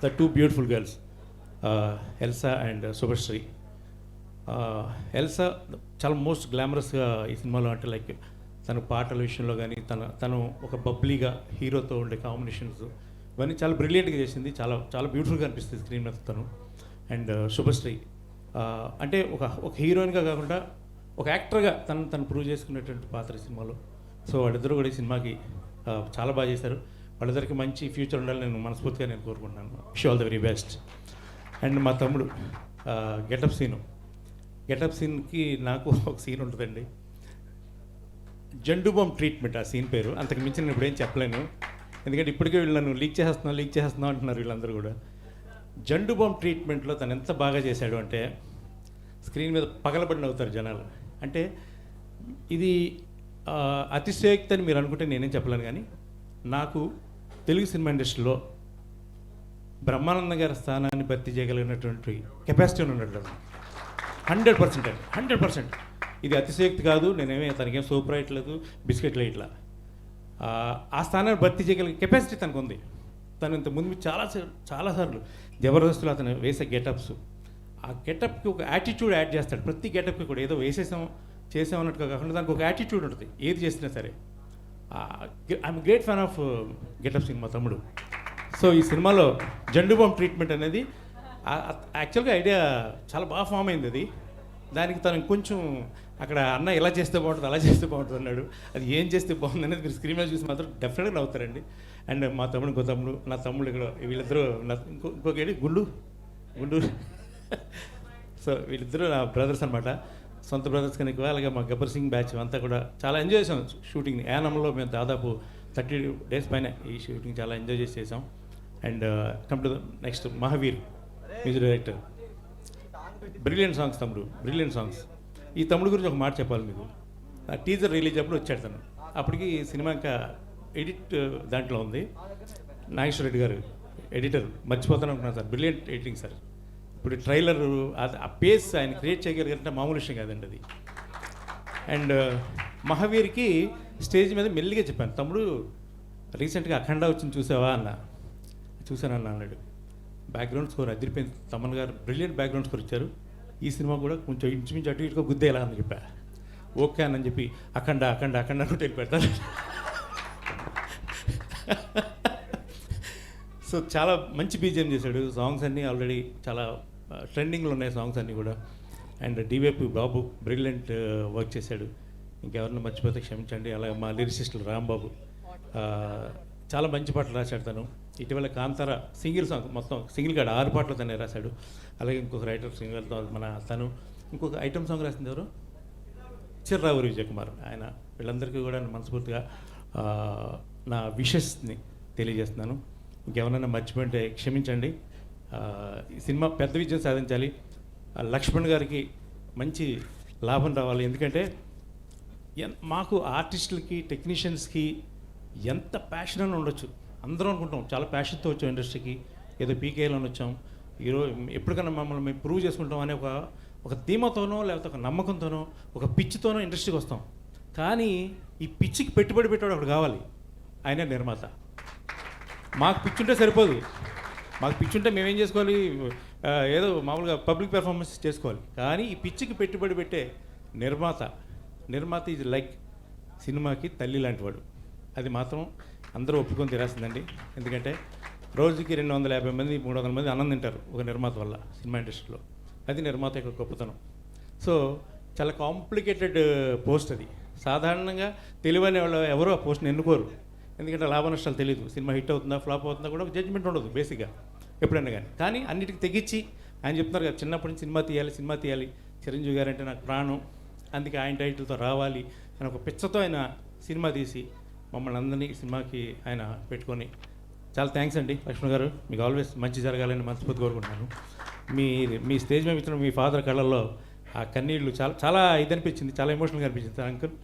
the two beautiful girls Elsa and Subhashree. Elsa చాలా మోస్ట్ గ్లామరస్గా ఈ సినిమాలో, అంటే లైక్ తన పాటల విషయంలో కానీ తను ఒక బబ్లీగా హీరోతో ఉండే కాంబినేషన్స్ ఇవన్నీ చాలా బ్రిలియంట్గా చేసింది. చాలా చాలా బ్యూటిఫుల్గా అనిపిస్తుంది స్క్రీన్ మీద తను. అండ్ శుభశ్రీ అంటే ఒక హీరోయిన్గా కాకుండా ఒక యాక్టర్గా తను ప్రూవ్ చేసుకునేటువంటి పాత్ర ఈ సినిమాలో. సో వాళ్ళిద్దరూ కూడా ఈ సినిమాకి చాలా బాగా చేశారు. వాళ్ళిద్దరికి మంచి ఫ్యూచర్ ఉండాలని నేను మనస్ఫూర్తిగా కోరుకుంటున్నాను. Wish all the very best. And మా తమ్ముడు గెటప్ సీన్కి నాకు ఒక సీన్ ఉంటుందండి, జండుబామ్ ట్రీట్మెంట్ ఆ సీన్ పేరు. అంతకు మించి నేను ఇప్పుడేం చెప్పలేను, ఎందుకంటే ఇప్పటికే వీళ్ళు నన్ను లీక్ చేస్తున్నావు అంటున్నారు వీళ్ళందరూ కూడా. జండుబామ్ ట్రీట్మెంట్లో తను ఎంత బాగా చేశాడు అంటే స్క్రీన్ మీద పగలబడిన అవుతారు జనాలు. అంటే ఇది అతిశయోక్తి అని మీరు అనుకుంటే నేనేం చెప్పలేను, కానీ నాకు తెలుగు సినిమా ఇండస్ట్రీలో బ్రహ్మానంద గారి స్థానాన్ని భర్తీ చేయగలిగినటువంటి కెపాసిటీ ఉన్నాడు 100%. ఇది అతిశయోక్తి కాదు, నేనేమే తనకేం సూపర్ వేయట్లేదు, బిస్కెట్లు ఇట్లా. ఆ స్థానాన్ని భర్తీ చేయగలిగే కెపాసిటీ తనకు ఉంది. తను ఇంత ముందు చాలాసార్లు జబర్దస్తులు అతను వేసే గెటప్స్, ఆ గెటప్కి ఒక యాటిట్యూడ్ యాడ్ చేస్తాడు. ప్రతి గెటప్కి కూడా ఏదో చేసామన్నట్టుగా కాకుండా దానికి ఒక యాటిట్యూడ్ ఉంటుంది ఏది చేసినా సరే. I'm great fan of getup cinema తమ్ముడు. సో ఈ సినిమాలో జండుబామ్ ట్రీట్మెంట్ అనేది యాక్చువల్గా ఐడియా చాలా బాగా ఫామ్ అయింది. అది దానికి తను కొంచెం అక్కడ అన్న ఇలా చేస్తే బాగుంటుంది, అలా చేస్తే బాగుంటుంది అన్నాడు. అది ఏం చేస్తే బాగుంది అనేది మీరు స్క్రీన్ మీద చూసి మాత్రం డెఫినెట్గా నవ్వుతారండి. అండ్ మా తమ్ముడు, ఇంకో తమ్ముడు, నా తమ్ముడు ఇక్కడ వీళ్ళిద్దరూ ఇంకొక గుండు సో వీళ్ళిద్దరూ నా బ్రదర్స్ అనమాట, సొంత బ్రదర్స్ కనుక. అలాగే మా గబ్బర్ సింగ్ బ్యాచ్ అంతా కూడా చాలా ఎంజాయ్ చేసాం షూటింగ్ని. యానంలో మేము దాదాపు 30 days పైన ఈ షూటింగ్ చాలా ఎంజాయ్ చేసాం. And come to the next, Mahavir music director. Brilliant songs తమ్ముడు, బ్రిలియంట్ సాంగ్స్. ఈ తమ్ముడు గురించి ఒక మాట చెప్పాలి మీకు. ఆ టీజర్ రిలీజ్ అప్పుడు వచ్చాడు తను. అప్పటికి సినిమా ఇంకా ఎడిట్ దాంట్లో ఉంది. నాగేశ్వర రెడ్డి గారు ఎడిటర్, మర్చిపోతాను అనుకున్నాను సార్, బ్రిలియంట్ ఎడిటింగ్ సార్. ఇప్పుడు ట్రైలర్ ఆ పేస్ ఆయన క్రియేట్ చేయగలిగారంటే మామూలు విషయం కాదండి అది. అండ్ మహావీర్కి స్టేజ్ మీద మెల్లిగా చెప్పాను, తమ్ముడు రీసెంట్గా అఖండ వచ్చింది చూసావా అన్న. చూశానన్న అన్నాడు. బ్యాక్గ్రౌండ్ స్కోర్ అదిరిపోయింది, తమన్ గారు బ్రిలియంట్ బ్యాక్గ్రౌండ్ స్కోర్ ఇచ్చారు. ఈ సినిమా కూడా కొంచెం ఇంచుమించు అటు ఇటుగా గుద్దేలా అని చెప్పా. ఓకే అని చెప్పి అఖండ అంటే వెళ్ళిపెడతారు. సో చాలా మంచి బీజిఎం చేశాడు. సాంగ్స్ అన్నీ ఆల్రెడీ చాలా ట్రెండింగ్లో ఉన్నాయి సాంగ్స్ అన్నీ కూడా. అండ్ డివేపి బాబు బ్రిలియంట్ వర్క్ చేశాడు. ఇంకెవరిని మర్చిపోతే క్షమించండి. అలాగే మా లిరిసిస్టులు రాంబాబు చాలా మంచి పాటలు రాశాడు తను. ఇటీవల కాంతార సింగిల్ సాంగ్ మొత్తం సింగిల్ కాడ 6 పాటలు తనే రాశాడు. అలాగే ఇంకొక రైటర్ సింగర్తో మన తను ఇంకొక ఐటమ్ సాంగ్ రాసింది ఎవరు, చిర్రావూరి విజయ్ కుమార్. ఆయన వీళ్ళందరికీ కూడా మనస్ఫూర్తిగా నా విషెస్ని తెలియజేస్తున్నాను. ఇంకెవరైనా మర్చిపోయింటే క్షమించండి. ఈ సినిమా పెద్ద విజయం సాధించాలి. లక్ష్మణ్ గారికి మంచి లాభం రావాలి. ఎందుకంటే మాకు ఆర్టిస్టులకి టెక్నీషియన్స్కి ఎంత ప్యాషన్ అని ఉండొచ్చు. అందరం అనుకుంటాం చాలా ప్యాషన్తో వచ్చాం ఇండస్ట్రీకి, ఏదో పీకేయాలని వచ్చాం, ఈరోజు ఎప్పటికైనా మమ్మల్ని మేము ప్రూవ్ చేసుకుంటాం అనే ఒక ధీమాతోనో లేకపోతే ఒక నమ్మకంతోనో ఒక పిచ్చితోనో ఇండస్ట్రీకి వస్తాం. కానీ ఈ పిచ్చికి పెట్టుబడి పెట్టాడు ఒకడు కావాలి, ఆయనే నిర్మాత. మాకు పిచ్చి ఉంటే సరిపోదు. మాకు పిచ్చి ఉంటే మేమేం చేసుకోవాలి, ఏదో మామూలుగా పబ్లిక్ పెర్ఫార్మెన్స్ చేసుకోవాలి. కానీ ఈ పిచ్చికి పెట్టుబడి పెట్టే నిర్మాత ఈజ్ లైక్ సినిమాకి తల్లి లాంటి వాడు. అది మాత్రం అందరూ ఒప్పుకొని తీరాల్సిందండి. ఎందుకంటే రోజుకి 250 మంది 300 మంది అన్నం తింటారు ఒక నిర్మాత వల్ల సినిమా ఇండస్ట్రీలో. అది నిర్మాత యొక్క గొప్పతనం. సో చాలా కాంప్లికేటెడ్ పోస్ట్ అది. సాధారణంగా తెలివైన వాళ్ళు ఎవరు ఆ పోస్ట్ని ఎన్నుకోరు. ఎందుకంటే లాభ నష్టాలు తెలియదు. సినిమా హిట్ అవుతుందా ఫ్లాప్ అవుతుందా కూడా ఒక జడ్జిమెంట్ ఉండదు బేసిక్గా ఎప్పుడైనా కానీ. కానీ అన్నిటికీ తెగించి ఆయన చెప్తున్నారు కదా, చిన్నప్పటి నుంచి సినిమా తీయాలి, చిరంజీవి గారు అంటే నాకు ప్రాణం, అందుకే ఆయన టైటిల్తో రావాలి అని ఒక పిచ్చతో ఆయన సినిమా తీసి మమ్మల్ని అందరినీ సినిమాకి ఆయన పెట్టుకొని చాలా థ్యాంక్స్ అండి లక్ష్మణ్ గారు. మీకు ఆల్వేస్ మంచి జరగాలని మనస్ఫూర్తి కోరుకుంటున్నాను. మీ స్టేజ్ మీద ఇచ్చిన మీ ఫాదర్ కళ్ళల్లో ఆ కన్నీళ్ళు చాలా ఇది అనిపించింది, చాలా ఎమోషనల్గా అనిపించింది అంకుల్.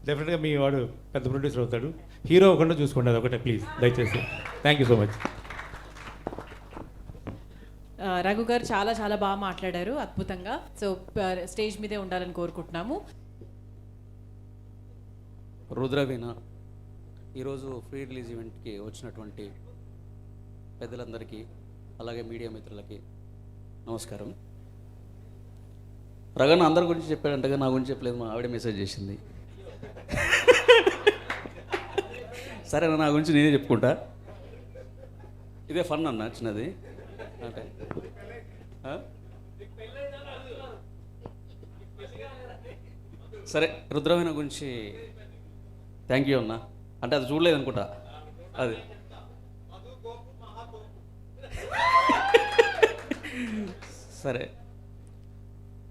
డెఫినెట్గా మీ వాడు పెద్ద ప్రొడ్యూసర్ అవుతాడు. హీరో అవ్వకుండా చూసుకోండి, అది ఒకటే ప్లీజ్ దయచేసి. Thank you so much. Raghu గారు చాలా చాలా బాగా మాట్లాడారు, అద్భుతంగా. సో స్టేజ్ మీదే ఉండాలని కోరుకుంటున్నాము. రుద్రవీణ ఈరోజు ఫ్రీ రిలీజ్ ఈవెంట్కి వచ్చినటువంటి పెద్దలందరికీ అలాగే మీడియా మిత్రులకి నమస్కారం. రగన్న అందరి గురించి చెప్పాడంటగా, నా గురించి చెప్పలేదు. మా ఆవిడ మెసేజ్ చేసింది. సరే నా గురించి నేనే చెప్పుకుంటా. ఇదే ఫన్ అన్న చిన్నది అంటే సరే. రుద్రవీణ గురించి థ్యాంక్ యూ అన్న. అంటే అది చూడలేదు అనుకుంటా. అది సరే,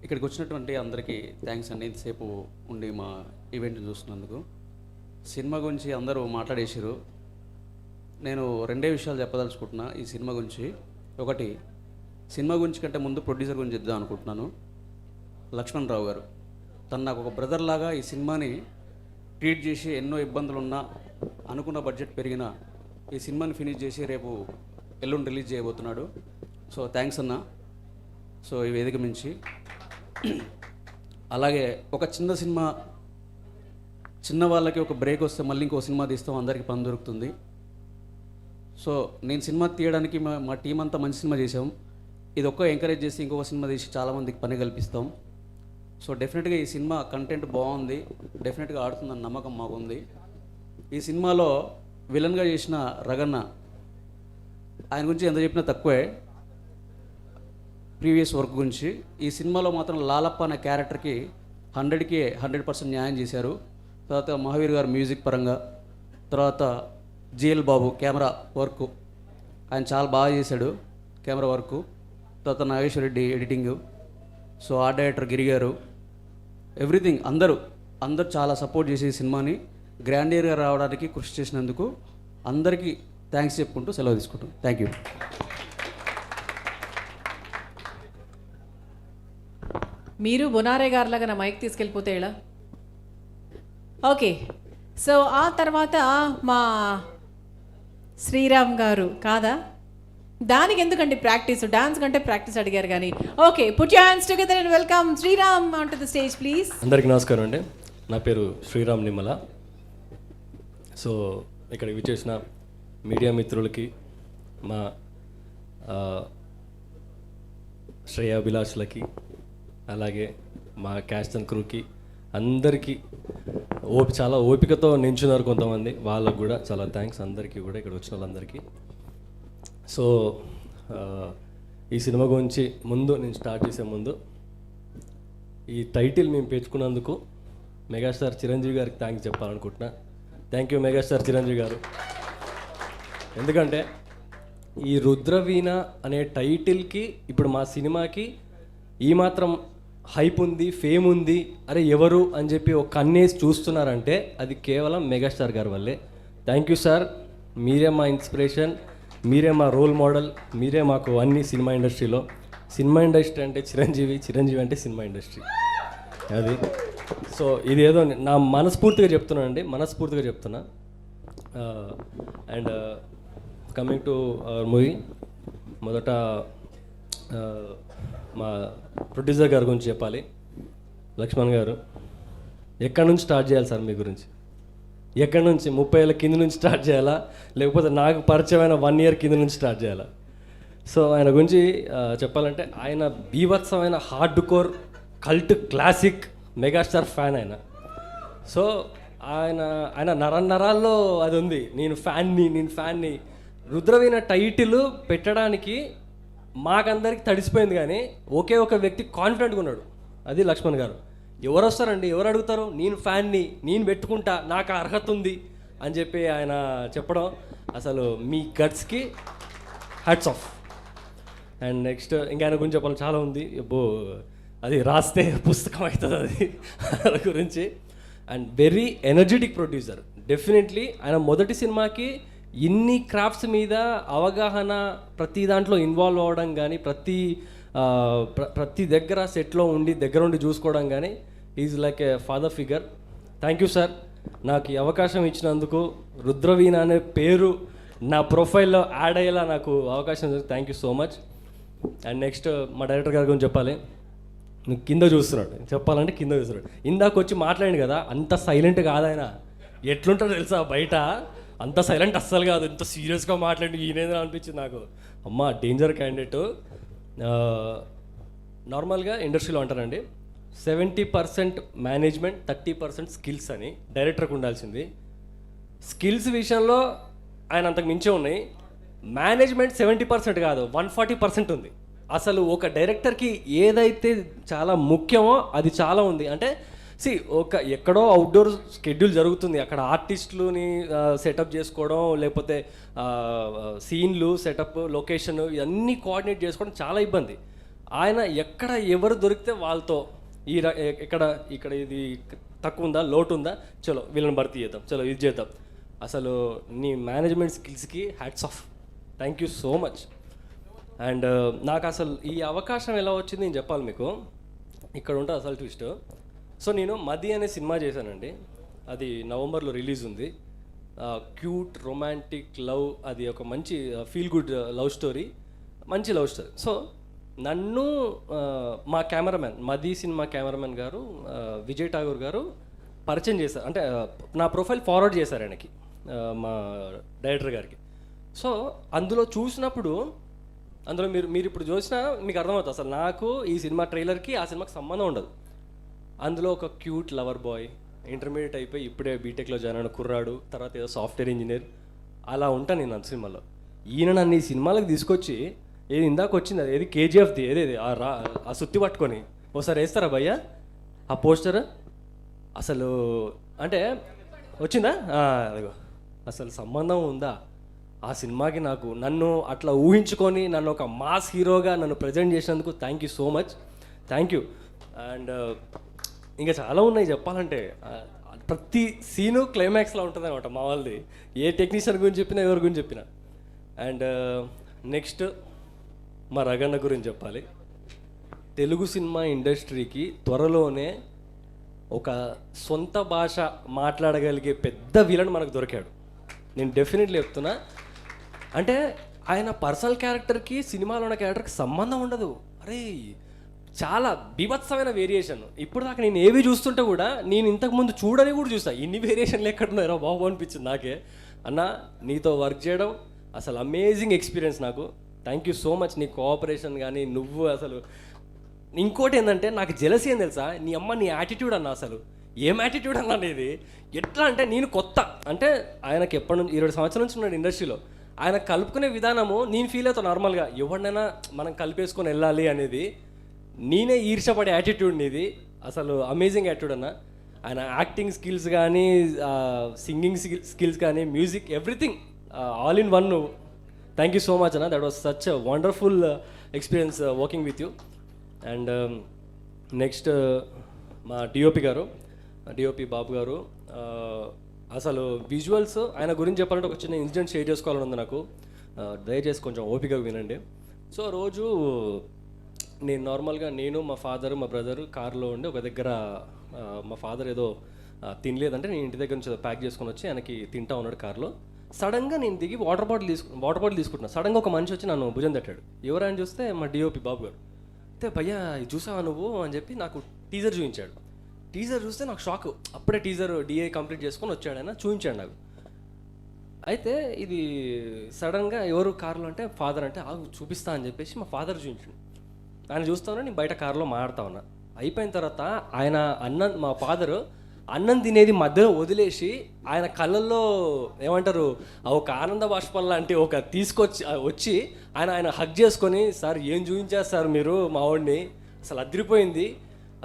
ఇక్కడికి వచ్చినటువంటి అందరికీ థ్యాంక్స్ అండి. ఇంతసేపు ఉండి మా ఈవెంట్ని చూస్తున్నందుకు. సినిమా గురించి అందరూ మాట్లాడేసారు. నేను 2 విషయాలు చెప్పదలుచుకుంటున్నా ఈ సినిమా గురించి. ఒకటి, సినిమా గురించి కంటే ముందు ప్రొడ్యూసర్ గురించి చెప్దాం అనుకుంటున్నాను. లక్ష్మణ్ రావు గారు తను నాకు ఒక బ్రదర్ లాగా ఈ సినిమాని ట్రీట్ చేసి, ఎన్నో ఇబ్బందులున్నా అనుకున్న బడ్జెట్ పెరిగిన ఈ సినిమాని ఫినిష్ చేసి రేపు ఎల్లుండి రిలీజ్ చేయబోతున్నాడు. సో థ్యాంక్స్ అన్న. సో ఈ వేదిక మించి అలాగే ఒక చిన్న సినిమా, చిన్న వాళ్ళకి ఒక బ్రేక్ వస్తే మళ్ళీ ఇంకో సినిమా తీస్తాం, అందరికీ పని దొరుకుతుంది. సో నేను సినిమా తీయడానికి మా టీం అంతా మంచి సినిమా చేసాం. ఇది ఒక్క ఎంకరేజ్ చేసి ఇంకొక సినిమా తీసి చాలామందికి పని కల్పిస్తాం. సో డెఫినెట్గా ఈ సినిమా కంటెంట్ బాగుంది, డెఫినెట్గా ఆడుతుందని నమ్మకం మాకుంది. ఈ సినిమాలో విలన్గా చేసిన రగన్న, ఆయన గురించి ఎంత చెప్పినా తక్కువే ప్రీవియస్ వర్క్ గురించి. ఈ సినిమాలో మాత్రం లాలప్ప అనే క్యారెక్టర్కి 100కి 100% న్యాయం చేశారు. తర్వాత మహావీర్ గారు మ్యూజిక్ పరంగా, తర్వాత జిఎల్ బాబు కెమెరా వర్క్ ఆయన చాలా బాగా చేశాడు కెమెరా వర్క్. తర్వాత Nageswara Reddy editing. So art director Giri garu, everything అందరూ చాలా సపోర్ట్ చేసి ఈ సినిమాని గ్రాండియర్గా రావడానికి కృషి చేసినందుకు అందరికీ థ్యాంక్స్ చెప్పుకుంటూ సెలవు తీసుకుంటాం. Thank you. మీరు బొనారే గారిలాగా నా మైక్ తీసుకెళ్ళిపోతే ఎలా? ఓకే, సో ఆ తర్వాత మా శ్రీరామ్ గారు కాదా? దానికి ఎందుకండి ప్రాక్టీస్, డాన్స్ కంటే ప్రాక్టీస్ అడిగారు కానీ. Okay, put your hands together and welcome Sriram on to the stage please. అందరికీ నమస్కారం అండి. నా పేరు శ్రీరామ్ నిమ్మల. సో ఇక్కడ విచ్చేసిన మీడియా మిత్రులకి, మా శ్రేయాభిలాషులకి, అలాగే మా క్యాస్ట్ అండ్ క్రూకి అందరికీ చాలా ఓపికతో నించున్నారు కొంతమంది, వాళ్ళకు కూడా చాలా థ్యాంక్స్ అందరికీ కూడా, ఇక్కడ వచ్చిన వాళ్ళందరికీ. సో ఈ సినిమా గురించి ముందు నేను స్టార్ట్ చేసే ముందు ఈ టైటిల్ మేము పెంచుకున్నందుకు మెగాస్టార్ చిరంజీవి గారికి థ్యాంక్స్ చెప్పాలనుకుంటున్నా. Thank you megastar Chiranjeevi garu. ఎందుకంటే ఈ రుద్రవీణ అనే టైటిల్కి ఇప్పుడు మా సినిమాకి ఈ మాత్రం హైప్ ఉంది, ఫేమ్ ఉంది, అరే ఎవరు అని చెప్పి ఒక కన్నేసి చూస్తున్నారంటే అది కేవలం మెగాస్టార్ గారి వల్లే. Thank you sir. మీరే మా ఇన్స్పిరేషన్, మీరే మా రోల్ మోడల్, మీరే మాకు అన్ని సినిమా ఇండస్ట్రీలో. సినిమా ఇండస్ట్రీ అంటే చిరంజీవి, చిరంజీవి అంటే సినిమా ఇండస్ట్రీ అది. సో ఇది ఏదో నా మనస్ఫూర్తిగా చెప్తున్నానండి, మనస్ఫూర్తిగా చెప్తున్నా. And coming to our movie, మొదట మా ప్రొడ్యూసర్ గారి గురించి చెప్పాలి. లక్ష్మణ్ గారు, ఎక్కడి నుంచి స్టార్ట్ చేయాలి సార్ మీ గురించి? ఎక్కడి నుంచి? 30 ఏళ్ళ కింద నుంచి స్టార్ట్ చేయాలా, లేకపోతే నాకు పరిచయమైన 1 year కింద నుంచి స్టార్ట్ చేయాలా? సో ఆయన గురించి చెప్పాలంటే ఆయన బీభత్సమైన hardcore cult classic megastar fan ఆయన. సో ఆయన నరాల్లో అది ఉంది, నేను ఫ్యాన్ని. రుద్రవీణ టైటిల్ పెట్టడానికి మాకందరికి తడిసిపోయింది, కానీ ఒకే ఒక వ్యక్తి కాన్ఫిడెంట్గా ఉన్నాడు, అది లక్ష్మణ్ గారు. ఎవరు వస్తారండి, ఎవరు అడుగుతారు, నేను ఫ్యాన్ని, నేను పెట్టుకుంటా, నాకు అర్హత ఉంది అని చెప్పి ఆయన చెప్పడం అసలు మీ గట్స్కి హ్యాట్స్ ఆఫ్. అండ్ నెక్స్ట్ ఇంకా ఆయన గురించి చెప్పాలి చాలా ఉంది, అది రాస్తే పుస్తకం అవుతుంది అది గురించి. And very energetic producer. Definitely ఆయన మొదటి సినిమాకి ఇన్ని క్రాఫ్ట్స్ మీద అవగాహన, ప్రతి దాంట్లో ఇన్వాల్వ్ అవ్వడం కానీ, ప్రతి దగ్గర సెట్లో ఉండి దగ్గర ఉండి చూసుకోవడం కానీ, is like A father figure. Thank you sir, నాకు ఈ అవకాశం ఇచ్చినందుకు. రుద్రవీణ అనే పేరు నా ప్రొఫైల్లో యాడ్ అయ్యేలా నాకు అవకాశం ఇచ్చినందుకు thank you so much. And next మా డైరెక్టర్ గారి గురించి చెప్పాలి. నువ్వు కింద చూస్తున్నాడు, చెప్పాలంటే కింద చూస్తున్నాడు. ఇందాక వచ్చి మాట్లాడింది కదా, అంత సైలెంట్ కాదు ఆయన. ఎట్లుంటాడో తెలుసా బయట, అంత సైలెంట్ అస్సలు కాదు, ఇంత సీరియస్గా మాట్లాడి ఈయనేదో అనిపించింది నాకు. అమ్మ డేంజర్ క్యాండిడేట్. నార్మల్గా ఇండస్ట్రీలో అంటారండి 70% మేనేజ్మెంట్, 30% స్కిల్స్ అని డైరెక్టర్కి ఉండాల్సింది. స్కిల్స్ విషయంలో ఆయన అంతకు మించే ఉన్నాయి. మేనేజ్మెంట్ 70% కాదు, 140% ఉంది. అసలు ఒక డైరెక్టర్కి ఏదైతే చాలా ముఖ్యమో అది చాలా ఉంది. అంటే ఎక్కడో అవుట్డోర్ షెడ్యూల్ జరుగుతుంది, అక్కడ ఆర్టిస్టులని సెటప్ చేసుకోవడం, లేకపోతే సీన్లు సెటప్, లొకేషన్ ఇవన్నీ కోఆర్డినేట్ చేసుకోవడం చాలా ఇబ్బంది. ఆయన ఎక్కడ ఎవరు దొరికితే వాళ్ళతో ఇక్కడ ఇది తక్కువ ఉందా, లోటు ఉందా, చలో వీళ్ళని భర్తీ చేద్దాం, చలో ఇది చేద్దాం. అసలు నీ మేనేజ్మెంట్ స్కిల్స్కి hats off. Thank you so much. And నాకు అసలు ఈ అవకాశం ఎలా వచ్చింది నేను చెప్పాలి మీకు. ఇక్కడ ఉంటుంది అసలు ట్విస్ట్. సో నేను మది అనే సినిమా చేశానండి, అది నవంబర్లో రిలీజ్ ఉంది. క్యూట్ రొమాంటిక్ లవ్, అది ఒక మంచి ఫీల్ గుడ్ లవ్ స్టోరీ, మంచి లవ్ స్టోరీ. సో నన్ను మా కెమెరామెన్, మది సినిమా కెమెరామెన్ గారు విజయ్ ఠాగూర్ గారు పరిచయం చేశారు. అంటే నా ప్రొఫైల్ ఫార్వర్డ్ చేశారు ఆయనకి, మా డైరెక్టర్ గారికి. సో అందులో చూసినప్పుడు, అందులో మీరు ఇప్పుడు చూసినా మీకు అర్థమవుతుంది అసలు నాకు ఈ సినిమా ట్రైలర్కి ఆ సినిమాకి సంబంధం ఉండదు. అందులో ఒక క్యూట్ లవర్ బాయ్, ఇంటర్మీడియట్ అయిపోయి ఇప్పుడే బీటెక్లో జాయిన్ అయిన కుర్రాడు, తర్వాత ఏదో సాఫ్ట్వేర్ ఇంజనీర్, అలా ఉంటాను నేను అంత సినిమాలో. ఈయన నన్ను ఈ సినిమాలకు తీసుకొచ్చి, ఏది ఇందాక వచ్చింది అది, ఏది కేజీఎఫ్ది, ఏదేది ఆ సుత్తి పట్టుకొని ఒకసారి వేస్తారా భయ్యా ఆ పోస్టర్? అసలు అంటే వచ్చిందా, అదిగో అసలు సంబంధం ఉందా ఆ సినిమాకి నాకు? నన్ను అట్లా ఊహించుకొని నన్ను ఒక మాస్ హీరోగా నన్ను ప్రజెంట్ చేసినందుకు thank you so much, thank you. And ఇంకా చాలా ఉన్నాయి చెప్పాలంటే, ప్రతి సీను క్లైమాక్స్లో ఉంటుంది అనమాట మా వాళ్ళది, ఏ టెక్నీషియన్ గురించి చెప్పినా, ఎవరి గురించి చెప్పినా. అండ్ నెక్స్ట్ మా రగన్న గురించి చెప్పాలి. తెలుగు సినిమా ఇండస్ట్రీకి త్వరలోనే ఒక సొంత భాష మాట్లాడగలిగే పెద్ద విలన్ మనకు దొరికాడు. నేను డెఫినెట్లీ చెప్తున్నా. అంటే ఆయన పర్సనల్ క్యారెక్టర్కి సినిమాలో ఉన్న క్యారెక్టర్కి సంబంధం ఉండదు. అరే చాలా బీభత్సమైన వేరియేషన్. ఇప్పుడు దాకా నేను ఏవి చూస్తుంటే కూడా నేను ఇంతకుముందు చూడని కూడా చూస్తా, ఇన్ని వేరియేషన్లు ఎక్కడున్నారో బాబు అనిపించింది నాకే. అన్న నీతో వర్క్ చేయడం అసలు అమేజింగ్ ఎక్స్పీరియన్స్ నాకు. Thank you so much. నీ కోఆపరేషన్ కానీ, నువ్వు అసలు ఇంకోటి ఏంటంటే నాకు జెలసీ ఏం తెలుసా, నీ యాటిట్యూడ్ అన్న, అసలు ఏం యాటిట్యూడ్ అన్న అనేది. ఎట్లా అంటే నేను కొత్త, అంటే ఆయనకి ఎప్పటి నుంచి 20 సంవత్సరాల నుంచి ఉన్నాడు ఇండస్ట్రీలో, ఆయన కలుపుకునే విధానము నేను ఫీల్ అవుతాను నార్మల్గా, ఎవరినైనా మనం కలిపేసుకొని వెళ్ళాలి అనేది. నేనే ఈర్షపడే యాటిట్యూడ్ ఇది, అసలు అమేజింగ్ యాటిట్యూడ్ అన్న. ఆయన యాక్టింగ్ స్కిల్స్ కానీ, సింగింగ్ స్కిల్స్ కానీ, music, everything all in one. Thank you so much అన్న, that was such a wonderful experience working with you. And next మా డిఓపి గారు, డిఓపి బాబు గారు, అసలు విజువల్స్ ఆయన గురించి చెప్పాలంటే ఒక చిన్న ఇన్సిడెంట్ షేర్ చేసుకోవాలని ఉంది నాకు. దయచేసి కొంచెం ఓపికగా వినండి. సో రోజు నేను నార్మల్గా మా ఫాదర్ మా బ్రదర్ కార్లో ఉండి ఒక దగ్గర, మా ఫాదర్ ఏదో తినలేదంటే నేను ఇంటి దగ్గర నుంచి ప్యాక్ చేసుకొని వచ్చి ఆయనకి తింటా ఉన్నాడు కార్లో. సడన్గా నేను దిగి వాటర్ బాటిల్ తీసుకుంటున్నాను. సడన్గా ఒక మనిషి వచ్చి నన్ను భుజం తట్టాడు. ఎవరైనా చూస్తే మా డిఓపి బాబు గారు. అయితే భయ్యా ఇది చూసావా నువ్వు అని చెప్పి నాకు టీజర్ చూపించాడు. టీజర్ చూస్తే నాకు షాక్. అప్పుడే టీజర్ డిఏ కంప్లీట్ చేసుకొని వచ్చాడు ఆయన, చూపించాడు నాకు. అయితే ఇది సడన్గా ఎవరు కార్లో అంటే ఫాదర్, అంటే చూపిస్తా అని చెప్పేసి మా ఫాదర్ చూపించాడు. ఆయన చూస్తా ఉన్నా, నేను బయట కారులో మాట్లాడుతూ ఉన్నా. అయిపోయిన తర్వాత ఆయన మా ఫాదరు అన్నం తినేది మధ్యలో వదిలేసి ఆయన కళ్ళల్లో ఏమంటారు ఒక ఆనంద బాష్పం లాంటి ఒక వచ్చి ఆయన హగ్ చేసుకొని, సార్ ఏం చూపించారు సార్ మీరు మా వాడిని, అసలు అదిరిపోయింది.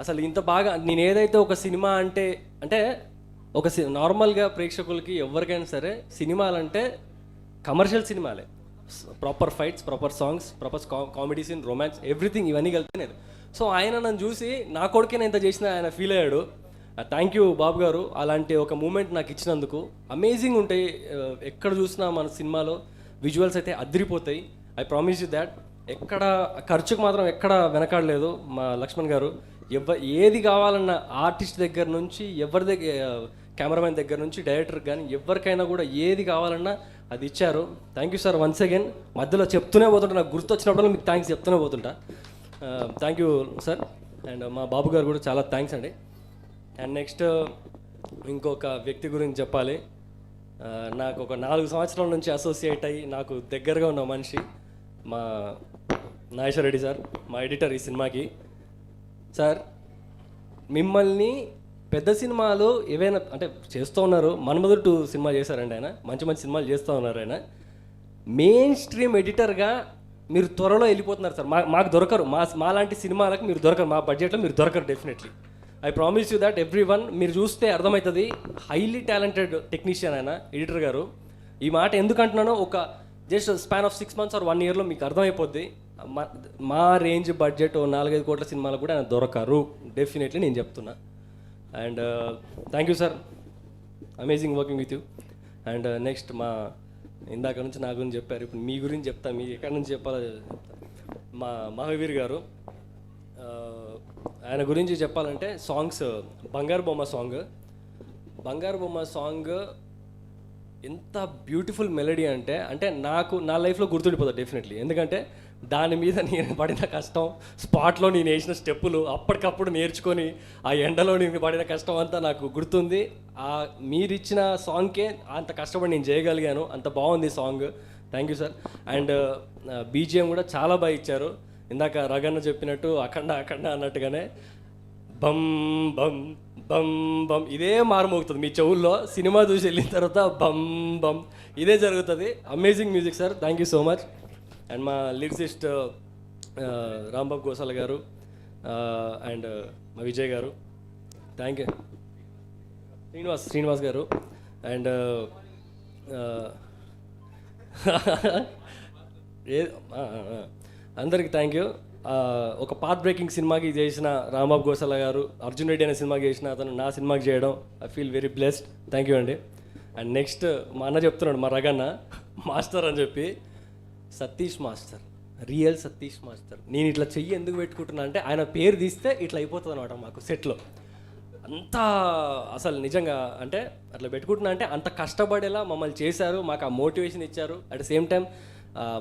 అసలు ఇంత బాగా నేను ఏదైతే ఒక సినిమా అంటే ఒక నార్మల్గా ప్రేక్షకులకి ఎవరికైనా సరే సినిమాలంటే కమర్షియల్ సినిమాలే, proper fights, proper songs, proper comedy scene, romance, everything ఇవన్నీ కలిపినాయి. సో ఆయన నన్ను చూసి నా కొడుకే నేను ఇంత చేసిన ఆయన ఫీల్ అయ్యాడు. థ్యాంక్ యూ బాబు గారు, అలాంటి ఒక మూమెంట్ నాకు ఇచ్చినందుకు. అమేజింగ్ ఉంటాయి ఎక్కడ చూసినా మన సినిమాలో విజువల్స్ అయితే అదిరిపోతాయి. I promise you that. ఎక్కడ ఖర్చుకు మాత్రం ఎక్కడ వెనకాడలేదు మా లక్ష్మణ్ గారు. ఏది కావాలన్న ఆర్టిస్ట్ దగ్గర నుంచి, ఎవరి దగ్గర కెమెరామెన్ దగ్గర నుంచి డైరెక్టర్ కానీ ఎవరికైనా కూడా ఏది కావాలన్నా అది ఇచ్చారు. Thank you sir once again. మధ్యలో చెప్తూనే పోతుంటా, నాకు గుర్తు వచ్చినప్పుడు మీకు థ్యాంక్స్ చెప్తూనే పోతుంటా. Thank you sir. అండ్ మా బాబు గారు కూడా చాలా థ్యాంక్స్ అండి. అండ్ నెక్స్ట్ ఇంకొక వ్యక్తి గురించి చెప్పాలి. నాకు ఒక 4 సంవత్సరాల నుంచి అసోసియేట్ అయ్యి నాకు దగ్గరగా ఉన్న మనిషి మా నాగేశ్వర రెడ్డి సార్, మా ఎడిటర్ ఈ సినిమాకి. సార్ మిమ్మల్ని పెద్ద సినిమాలు ఏవైనా అంటే చేస్తూ ఉన్నారు. మన్మధుడు 2 సినిమా చేశారండి ఆయన, మంచి మంచి సినిమాలు చేస్తూ ఉన్నారు ఆయన. మెయిన్ స్ట్రీమ్ ఎడిటర్గా మీరు త్వరలో వెళ్ళిపోతున్నారు సార్. మాకు దొరకరు, మా లాంటి సినిమాలకు మీరు దొరకరు, మా బడ్జెట్లో మీరు దొరకరు definitely. I promise you that every one. మీరు చూస్తే అర్థమవుతుంది, హైలీ టాలెంటెడ్ టెక్నీషియన్ ఆయన ఎడిటర్ గారు. ఈ మాట ఎందుకు అంటున్నానో ఒక just span of 6 months or 1 yearలో మీకు అర్థమైపోద్ది. మా రేంజ్ బడ్జెట్ 4-5 కోట్ల సినిమాలు కూడా ఆయన దొరకరు డెఫినెట్లీ, నేను చెప్తున్నా. And thank you sir, amazing working with you. And next మా ఇందాక నుంచి నా గురించి చెప్పారు, ఇప్పుడు మీ గురించి చెప్తా. మీకు ఎక్కడి నుంచి చెప్పాలో మా మహావీర్ గారు. ఆయన గురించి చెప్పాలంటే సాంగ్స్, బంగారు బొమ్మ సాంగ్ ఎంత బ్యూటిఫుల్ మెలడీ అంటే నా లైఫ్లో గుర్తుండిపోతుంది డెఫినెట్లీ. ఎందుకంటే దాని మీద నేను పడిన కష్టం, స్పాట్లో నేను వేసిన స్టెప్పులు అప్పటికప్పుడు నేర్చుకొని ఆ ఎండలో నేను పడిన కష్టం అంతా నాకు గుర్తుంది. మీరిచ్చిన సాంగ్కే అంత కష్టపడి నేను చేయగలిగాను, అంత బాగుంది song. Thank you sir. And BGM కూడా చాలా బాగా ఇచ్చారు. ఇందాక రగన్న చెప్పినట్టు అఖండ అన్నట్టుగానే బమ్ బమ్ బమ్ బమ్ ఇదే మారుమోగుతుంది మీ చెవుల్లో. సినిమా చూసి వెళ్ళిన తర్వాత బమ్ బమ్ ఇదే జరుగుతుంది. Amazing music sir, thank you so much. And మా లిరిసిస్ట్ రాంబాబు గోసాల గారు అండ్ మా విజయ్ గారు, థ్యాంక్ యూ. శ్రీనివాస్ గారు అండ్ అందరికి థ్యాంక్ యూ. ఒక పాత్ బ్రేకింగ్ సినిమాకి చేసిన రాంబాబు గోసాల గారు, అర్జున్ రెడ్డి అనే సినిమాకి చేసిన అతను నా సినిమాకి చేయడం, I feel very blessed. Thank you అండి. అండ్ నెక్స్ట్ మా అన్న చెప్తున్నాడు, మా రగన్న మాస్టర్ అని చెప్పి, Satish master, real Satish master. నేను ఇట్లా చెయ్యి ఎందుకు పెట్టుకుంటున్నా అంటే ఆయన పేరు తీస్తే ఇట్లా అయిపోతుంది అనమాట మాకు సెట్లో. అంతా అసలు నిజంగా అంటే అట్లా పెట్టుకుంటున్నా అంటే అంత కష్టపడేలా మమ్మల్ని చేశారు, మాకు ఆ మోటివేషన్ ఇచ్చారు. అట్ ద సేమ్ టైం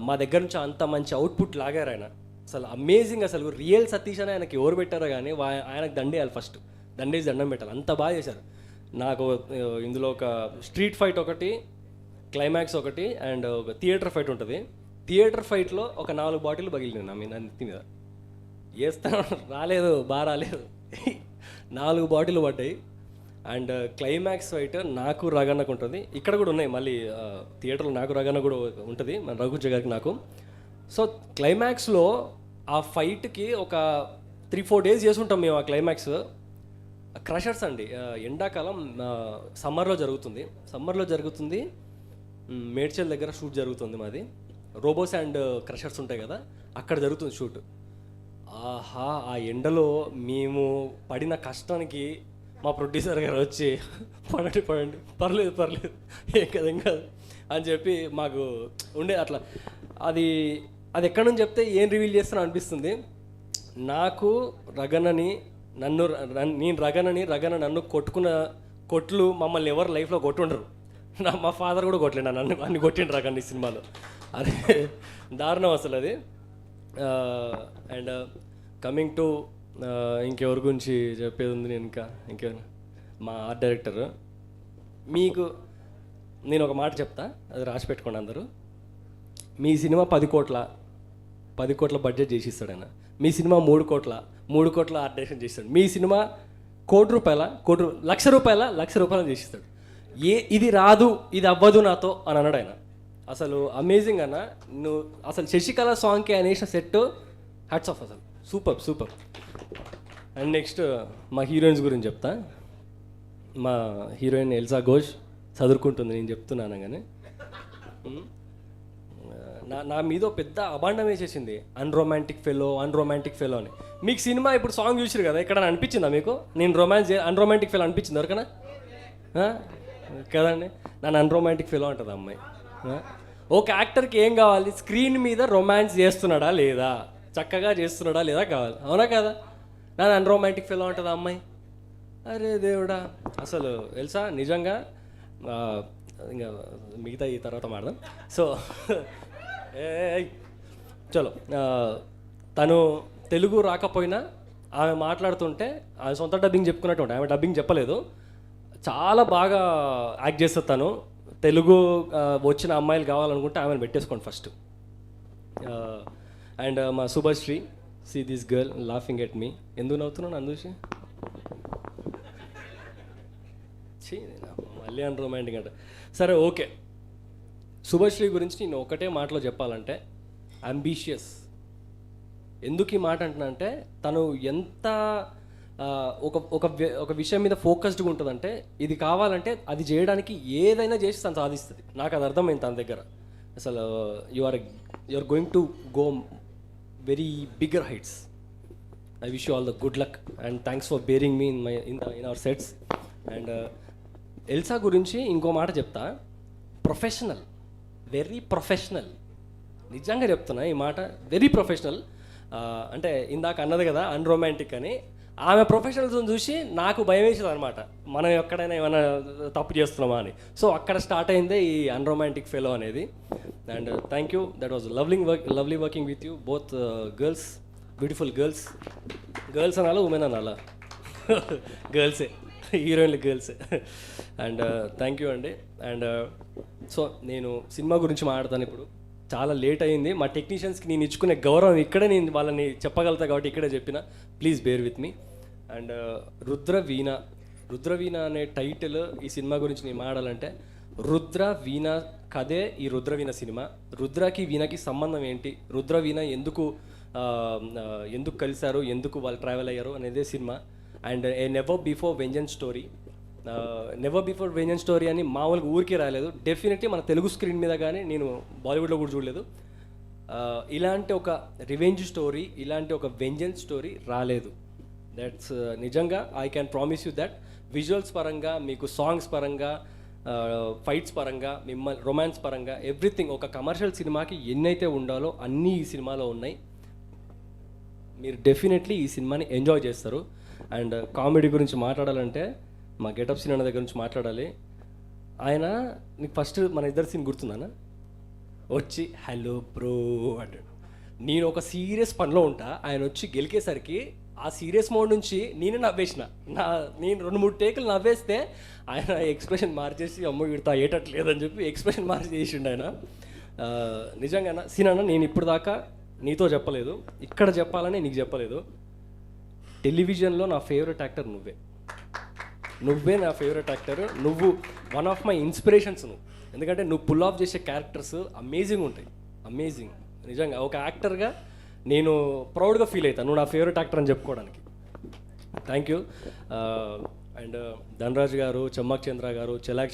మా దగ్గర నుంచి అంత మంచి అవుట్పుట్ లాగారు ఆయన. అసలు అమేజింగ్. అసలు రియల్ సతీష్ అని ఆయనకి ఎవరు పెట్టారో కానీ ఆయనకు దండేయాలి, ఫస్ట్ దండేసి దండం పెట్టాలి, అంత బాగా చేశారు. నాకు ఇందులో ఒక స్ట్రీట్ ఫైట్ ఒకటి, క్లైమాక్స్ ఒకటి అండ్ ఒక థియేటర్ ఫైట్ ఉంటుంది. థియేటర్ ఫైట్లో ఒక 4 బాటిల్ పగిలినాయి నా నెత్తి మీద. వేస్తాను రాలేదు, బాగా రాలేదు, 4 బాటిల్ పడ్డాయి. అండ్ క్లైమాక్స్ ఫైట్ నాకు రగన్నకు ఉంటుంది. ఇక్కడ కూడా ఉన్నాయి మళ్ళీ థియేటర్లో నాకు రగన్న కూడా ఉంటుంది, మన రఘుజ గారికి నాకు. సో క్లైమాక్స్లో ఆ ఫైట్కి ఒక 3-4 డేస్ చేసుకుంటాం మేము. ఆ క్లైమాక్స్ క్రషర్స్ అండి, ఎండాకాలం సమ్మర్లో జరుగుతుంది. మేడ్చల్ దగ్గర షూట్ జరుగుతుంది మాది. రోబోస్ అండ్ క్రషర్స్ ఉంటాయి కదా, అక్కడ జరుగుతుంది షూట్. ఆహా, ఆ ఎండలో మేము పడిన కష్టానికి మా ప్రొడ్యూసర్ గారు వచ్చి పడండి పర్లేదు ఏం కాదు అని చెప్పి మాకు ఉండే అట్లా. అది ఎక్కడి నుంచి చెప్తే ఏం రివీల్ చేస్తానో అనిపిస్తుంది. నాకు రగన్నని రగన్న నన్ను కొట్టుకున్న కొట్లు మమ్మల్ని ఎవరు లైఫ్లో కొట్టుండరు. మా ఫాదర్ కూడా కొట్టలేడు నన్ను, అన్ని కొట్టిండ్రు రగన్న ఈ సినిమాలో. అదే దారుణం అసలు అది. అండ్ కమింగ్ టు ఇంకెవరి గురించి చెప్పేది ఉంది. నేను ఇంకేమైనా మా ఆర్ట్ డైరెక్టర్, మీకు నేను ఒక మాట చెప్తా, అది రాసి పెట్టుకోండి అందరూ. మీ సినిమా 10 కోట్ల బడ్జెట్ చేసి ఇస్తాడు ఆయన. మీ సినిమా 3 కోట్ల ఆర్ట్ డైరెక్షన్ చేస్తాడు. మీ సినిమా లక్ష రూపాయలు చేసిస్తాడు. ఇది రాదు, ఇది అవ్వదు నాతో అని అన్నాడు ఆయన. అసలు అమేజింగ్ అన్న. నువ్వు అసలు శశికళ సాంగ్కి ఆయన వేసిన సెట్ హ్యాట్స్ ఆఫ్, అసలు సూపర్. అండ్ నెక్స్ట్ మా హీరోయిన్స్ గురించి చెప్తా. మా హీరోయిన్ ఎల్సా ఘోష్ చదువుకుంటుంది, నేను చెప్తున్నాను కానీ నా మీద పెద్ద అబాండం వేసేసింది, అన్రొమాంటిక్ ఫెలో అని. మీకు సినిమా ఇప్పుడు సాంగ్ చూసారు కదా, ఇక్కడ అనిపించిందా మీకు నేను అన్రొమాంటిక్ ఫెలో అనిపించింది ఎవరికైనా? కదండి, నన్ను అన్రొమాంటిక్ ఫెలో అంటుంది అమ్మాయి. ఒక యాక్టర్కి ఏం కావాలి? స్క్రీన్ మీద రొమాన్స్ చేస్తున్నాడా లేదా, చక్కగా చేస్తున్నాడా లేదా కావాలి, అవునా కదా? నన్ను అన్రొమాంటిక్ ఫెలో అంటుంది అమ్మాయి. అరే దేవుడా, అసలు తెలుసా నిజంగా. ఇంకా మిగతా ఈ తర్వాత మాడదాం. సో చలో, తను తెలుగు రాకపోయినా ఆమె మాట్లాడుతుంటే ఆమె సొంత డబ్బింగ్ చెప్పుకున్నట్టు, ఆమె డబ్బింగ్ చెప్పలేదు, చాలా బాగా యాక్ట్ చేస్తుంది తను. తెలుగు వచ్చిన అమ్మాయిలు కావాలనుకుంటే ఆమెను పెట్టేసుకోండి ఫస్ట్. అండ్ మా Subhashree, see this girl laughing at me. ఎందుకు నవ్వుతున్నాను నన్ను చూసి? మళ్ళీ అన్ రొమాంటిక్ అంట. సరే ఓకే, శుభశ్రీ గురించి నేను ఒకటే మాటలో చెప్పాలంటే అంబిషియస్. ఎందుకు ఈ మాట అంటున్నా అంటే, తను ఎంత ఒక విషయం మీద ఫోకస్డ్గా ఉంటుందంటే, ఇది కావాలంటే అది చేయడానికి ఏదైనా చేసి తను సాధిస్తుంది. నాకు అది అర్థమైంది తన దగ్గర. అసలు you are going to go very bigger heights. I wish you all the good luck and thanks for bearing me in our sets. And Elsa గురించి ఇంకో మాట చెప్తా, ప్రొఫెషనల్, వెరీ ప్రొఫెషనల్. నిజంగా చెప్తున్నా ఈ మాట, వెరీ ప్రొఫెషనల్. అంటే ఇందాక అన్నది కదా అన్రొమాంటిక్ అని, ఆమె ప్రొఫెషనల్స్ చూసి నాకు భయం వేసేది అనమాట, మనం ఎక్కడైనా ఏమైనా తప్పు చేస్తున్నామా అని. సో అక్కడ స్టార్ట్ అయిందే ఈ అన్రొమాంటిక్ ఫెలో అనేది. And thank you, that was lovely working with you both girls, beautiful girls అనాలా ఉమెన్ అనాలా? గర్ల్సే, హీరోయిన్లు గర్ల్సే. అండ్ థ్యాంక్ యూ అండి. అండ్ సో నేను సినిమా గురించి మాట్లాడతాను ఇప్పుడు. చాలా లేట్ అయింది, మా టెక్నీషియన్స్కి నేను ఇచ్చుకునే గౌరవం ఇక్కడే నేను వాళ్ళని చెప్పగలుగుతా కాబట్టి ఇక్కడే చెప్పిన, please bear with me. And Rudraveena అనే టైటిల్ ఈ సినిమా గురించి నేను మాట్లాడాలంటే, రుద్రవీణ కథే ఈ రుద్రవీణ సినిమా. రుద్రకి వీణకి సంబంధం ఏంటి, రుద్రవీణ ఎందుకు కలిశారు, ఎందుకు వాళ్ళు ట్రావెల్ అయ్యారు అనేదే cinema. And A never before vengeance story అని మామూలుగా ఊరికే రాలేదు, డెఫినెట్లీ మన తెలుగు స్క్రీన్ మీద కానీ నేను బాలీవుడ్లో కూడా చూడలేదు. ఇలాంటి ఒక రివెంజ్ స్టోరీ, ఇలాంటి ఒక వెంజన్స్ స్టోరీ రాలేదు. దట్స్ నిజంగా I can promise you that. Visuals పరంగా, మీకు సాంగ్స్ పరంగా, ఫైట్స్ పరంగా, మిమ్మల్ని రొమాన్స్ పరంగా, ఎవ్రీథింగ్ ఒక కమర్షియల్ సినిమాకి ఎన్నైతే ఉండాలో అన్నీ ఈ సినిమాలో ఉన్నాయి. మీరు డెఫినెట్లీ ఈ సినిమాని ఎంజాయ్ చేస్తారు. అండ్ కామెడీ గురించి మాట్లాడాలంటే మా గెటప్ సీన్ అన్న దగ్గర నుంచి మాట్లాడాలి. ఆయన నీకు ఫస్ట్ మన ఇద్దరు సీన్ గుర్తుందన్న, వచ్చి హలో బ్రో అంటాడు. నేను ఒక సీరియస్ పనిలో ఉంటా, ఆయన వచ్చి గెలికేసరికి ఆ సీరియస్ మోడ్ నుంచి నేను నవ్వేసిన. నేను 2-3 టేకులు నవ్వేస్తే ఆయన ఎక్స్ప్రెషన్ మార్చేసి అమ్మ వీడితో ఏటట్లేదని చెప్పి ఎక్స్ప్రెషన్ మార్చి చేసిండు ఆయన. నిజంగా సీన్ అన్న, నేను ఇప్పుడు దాకా నీతో చెప్పలేదు, ఇక్కడ చెప్పాలని నీకు చెప్పలేదు, టెలివిజన్లో నా ఫేవరెట్ యాక్టర్ నువ్వే. నువ్వే నా ఫేవరెట్ యాక్టర్, నువ్వు వన్ ఆఫ్ మై ఇన్స్పిరేషన్స్ నువ్వు. ఎందుకంటే నువ్వు పుల్ ఆఫ్ చేసే క్యారెక్టర్స్ అమేజింగ్ ఉంటాయి, అమేజింగ్. నిజంగా ఒక యాక్టర్గా నేను ప్రౌడ్గా ఫీల్ అవుతాను నువ్వు నా ఫేవరెట్ యాక్టర్ అని చెప్పుకోవడానికి. Thank you. అండ్ ధనరాజ్ గారు, చెమ్మక్ చంద్ర గారు, చెలాక్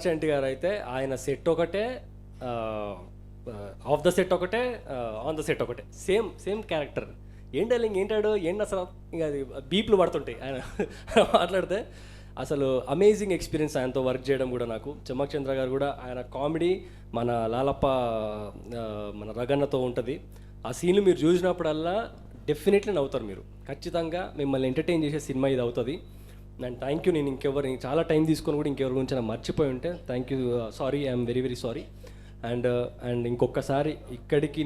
చంటి గారు అయితే ఆయన సెట్ ఒకటే, ఆఫ్ ద సెట్ ఒకటే, ఆన్ ద సెట్ ఒకటే, సేమ్ క్యారెక్టర్. ఏం డైలింగ్ ఏంటాడు ఏంటి అసలు, ఇంకా అది బీప్లు పడుతుంటాయి ఆయన మాట్లాడితే. అసలు అమేజింగ్ ఎక్స్పీరియన్స్ ఆయనతో వర్క్ చేయడం కూడా నాకు. చెమ్మక్ చంద్ర గారు కూడా ఆయన కామెడీ మన లాలప్ప మన రగన్నతో ఉంటుంది. ఆ సీన్లు మీరు చూసినప్పుడల్లా డెఫినెట్లీ నవ్వుతారు మీరు. ఖచ్చితంగా మిమ్మల్ని ఎంటర్టైన్ చేసే సినిమా ఇది అవుతుంది. And thank you. నేను చాలా టైం తీసుకొని కూడా ఇంకెవరి గురించి నేను మర్చిపోయి ఉంటే thank you, sorry, I'm very very sorry. And ఇంకొకసారి ఇక్కడికి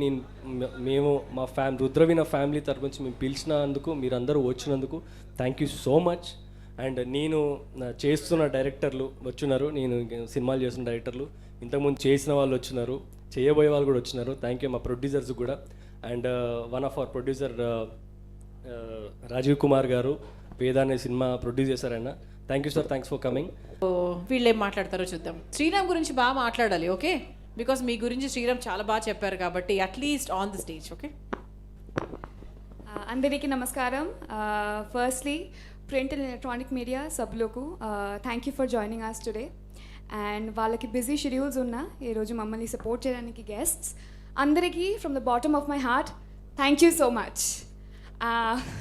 మేము మా రుద్రవీణ ఫ్యామిలీ తరపు నుంచి మేము పిలిచినందుకు, మీరందరూ వచ్చినందుకు thank you so much. And నేను చేస్తున్న డైరెక్టర్లు వచ్చినారు, నేను సినిమాలు చేస్తున్న డైరెక్టర్లు ఇంతకుముందు చేసిన వాళ్ళు వచ్చినారు, చేయబోయే వాళ్ళు కూడా వచ్చినారు. థ్యాంక్ యూ మా ప్రొడ్యూసర్స్ కూడా. And one of our producer Rajeev Kumar garu, Veda అనే సినిమా ప్రొడ్యూస్ చేశారు ఆయన. Thank you sir, thanks for coming. వీళ్ళు ఏం మాట్లాడతారో చూద్దాం. శ్రీరామ్ గురించి బాగా మాట్లాడాలి, ఓకే? బికాస్ మీ గురించి శ్రీరామ్ చాలా బాగా చెప్పారు కాబట్టి at least on the stage, okay? అందరికీ నమస్కారం. Firstly print and electronic media సభ్యులకు thank you for joining us today. And వాళ్ళకి బిజీ షెడ్యూల్స్ ఉన్న ఈరోజు మమ్మల్ని సపోర్ట్ చేయడానికి గెస్ట్స్ అందరికీ from the bottom of my heart thank you so much.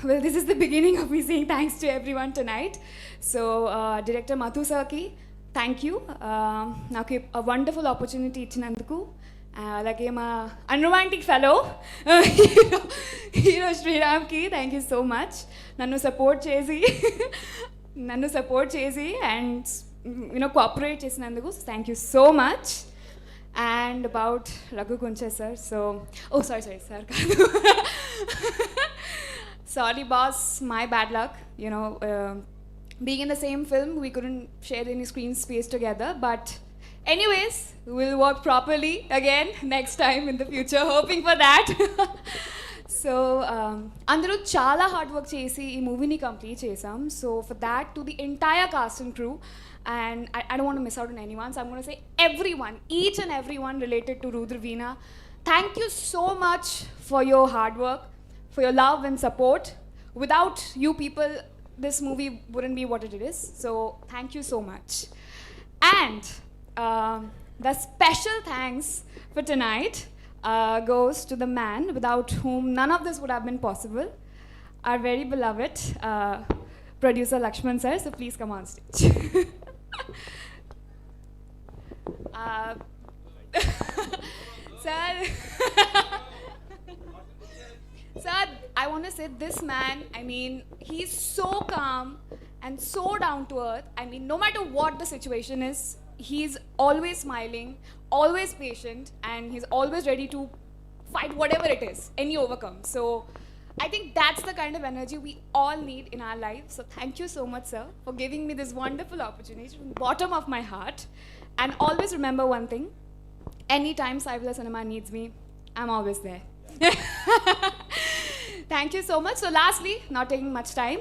Well, this is the beginning of me saying thanks to everyone tonight. So, Director Madhu sirki, thank you. Naku a wonderful opportunity ఇచ్చినందుకు. అలాగే మా unromantic fellow hero శ్రీరామ్కి thank you so much. నన్ను support చేసి and cooperate చేసినందుకు thank you so much. And about Raghu Kunche sir, so sorry sir kaadu sorry boss, my bad luck, being in the same film we couldn't share any screen space together, but anyways we'll work properly again next time in the future, hoping for that. So అందరూ చాలా hard work చేసి ఈ మూవీని complete చేసాం. So for that to the entire cost and crew, and I don't want to miss out on anyone, so I'm going to say everyone, each and everyone related to Rudraveena, thank you so much for your hard work, for your love and support. Without you people, this movie wouldn't be what it is, so thank you so much. And the special thanks for tonight goes to the man without whom none of this would have been possible, our very beloved producer Lakshman sir. So please come on stage. Sir, I want to say this man, I mean, he's so calm and so down to earth. I mean, no matter what the situation is, he's always smiling, always patient, and he's always ready to fight whatever it is, any overcome. So I think that's the kind of energy we all need in our lives. So thank you so much, sir, for giving me this wonderful opportunity from the bottom of my heart. And always remember one thing, anytime Sai Villa Cinema needs me, I'm always there. Thank you so much. So lastly, not taking much time,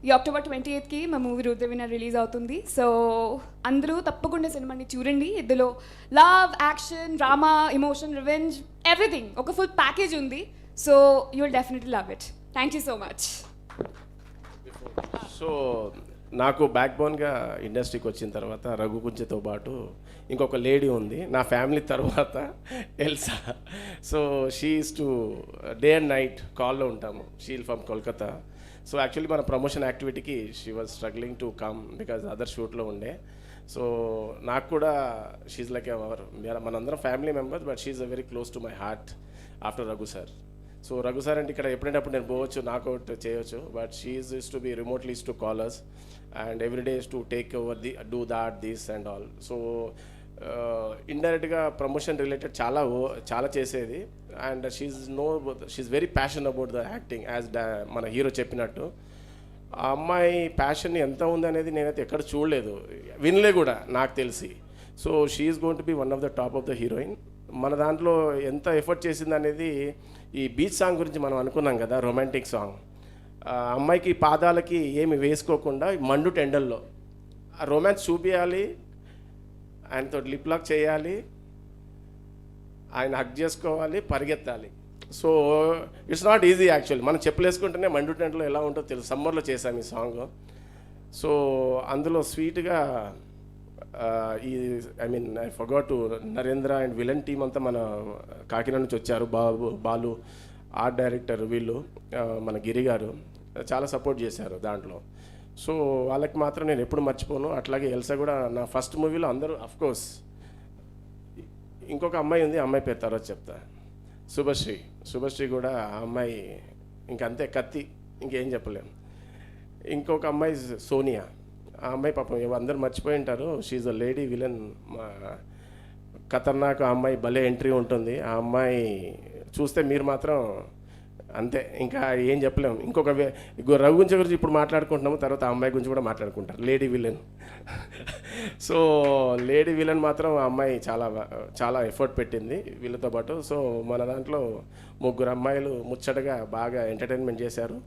ఈ October 28th కి మా movie Rudraveena release అవుతుంది. So అందరూ తప్పకుండా సినిమాని చూడండి. ఇందులో love, action, drama, emotion, revenge, everything ఒక ఫుల్ ప్యాకేజ్ ఉంది. So you will definitely love it. Thank you so much. So నాకు బ్యాక్ బోన్గా ఇండస్ట్రీకి వచ్చిన తర్వాత రఘు కుంచెతో పాటు ఇంకొక లేడీ ఉంది నా ఫ్యామిలీ తర్వాత, Elsa. So she is to day and night కాల్లో ఉంటాము. She's from Kolkata. So actually మన ప్రమోషన్ యాక్టివిటీకి she was struggling to come because other షూట్లో ఉండే. సో నాకు కూడా షీఈ్ లైక్ అవర్, మనందరం family members, but she's a very close to my heart after Raghu sir. So Raghu sir అంటే ఇక్కడ ఎప్పుడంటే అప్పుడు నేను పోవచ్చు, నాకౌట్ చేయొచ్చు, but she's is to be remotely is to callers and every day is to take over the do that this and all. So ఇండైరెక్ట్గా promotion related చాలా చేసేది. And she's very passion about the acting as మన hero చెప్పినట్టు. ఆ అమ్మాయి passion ఎంత ఉంది అనేది నేనైతే ఎక్కడ చూడలేదు, వినలే కూడా నాకు తెలిసి. So she's going to be one of the top of the heroine. మన దాంట్లో ఎంత ఎఫర్ట్ చేసింది అనేది, ఈ బీచ్ సాంగ్ గురించి మనం అనుకున్నాం కదా, రొమాంటిక్ సాంగ్, అమ్మాయికి పాదాలకి ఏమి వేసుకోకుండా మండు టెండల్లో ఆ రొమాన్స్ చూపించాలి, ఆయనతో లిప్ లాక్ చేయాలి, ఆయన హక్ చేసుకోవాలి, పరిగెత్తాలి. So it's not easy actually. మనం చెప్పులు వేసుకుంటేనే మండు టెంట్లో ఎలా ఉంటుందో తెలుసు. సమ్మర్లో చేశాము ఈ సాంగ్. సో అందులో స్వీట్గా ఈ I forgot to Narendra and villain team అంతా మన కాకినాడ నుంచి వచ్చారు. బాలు ఆర్ట్ డైరెక్టర్, వీళ్ళు మన గిరి గారు చాలా సపోర్ట్ చేశారు దాంట్లో. సో వాళ్ళకి మాత్రం నేను ఎప్పుడు మర్చిపోను. అట్లాగే ఎల్సా కూడా నా ఫస్ట్ మూవీలో అందరూ అఫ్కోర్స్. ఇంకొక అమ్మాయి ఉంది, అమ్మాయి పేరు తర్వాత చెప్తా. శుభశ్రీ కూడా ఆ అమ్మాయి ఇంకంతే కత్తి, ఇంకేం చెప్పలేము. ఇంకొక అమ్మాయి సోనియా, ఆ అమ్మాయి పాపం అందరూ మర్చిపోయి ఉంటారు. షీఈ్ అ లేడీ విలన్, మా ఖతర్నాక్ అమ్మాయి, భలే ఎంట్రీ ఉంటుంది. ఆ అమ్మాయి చూస్తే మీరు మాత్రం అంతే, ఇంకా ఏం చెప్పలేము. ఇంకొక రఘు గురించి ఇప్పుడు మాట్లాడుకుంటున్నాము, తర్వాత ఆ అమ్మాయి గురించి కూడా మాట్లాడుకుంటారు, lady villain. So lady villain మాత్రం ఆ అమ్మాయి చాలా ఎఫర్ట్ పెట్టింది వీళ్ళతో పాటు. సో మన దాంట్లో 3 అమ్మాయిలు ముచ్చటగా బాగా ఎంటర్టైన్మెంట్ చేశారు.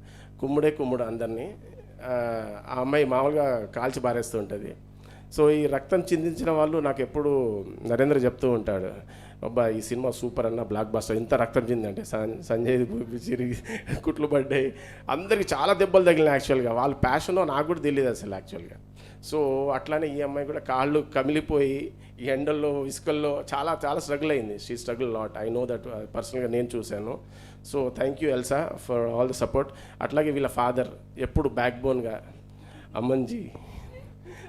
కుమ్ముడు అందరినీ. ఆ అమ్మాయి మామూలుగా కాల్చి బారేస్తూ ఉంటుంది. సో ఈ రక్తం చిందించిన వాళ్ళు నాకు ఎప్పుడు నరేంద్ర చెప్తూ ఉంటాడు, అబ్బా ఈ సినిమా సూపర్ అన్న, బ్లాక్ బస్టర్. ఇంత రక్తం చిందంటే సంజయ్ చిరిగి కుట్లు పడ్డాయి, అందరికి చాలా దెబ్బలు తగిలినాయి యాక్చువల్గా. వాళ్ళ ప్యాషనో నాకు కూడా తెలియదు అసలు యాక్చువల్గా. సో అట్లానే ఈ అమ్మాయి కూడా కాళ్ళు కమిలిపోయి ఈ ఎండల్లో ఇసుకల్లో చాలా స్ట్రగుల్ అయింది. She struggle lot, I know that పర్సనల్గా నేను చూశాను. So thank you Elsa for all the support. అట్లాగే వీళ్ళ ఫాదర్ ఎప్పుడు బ్యాక్ బోన్గా అమ్మన్జీ.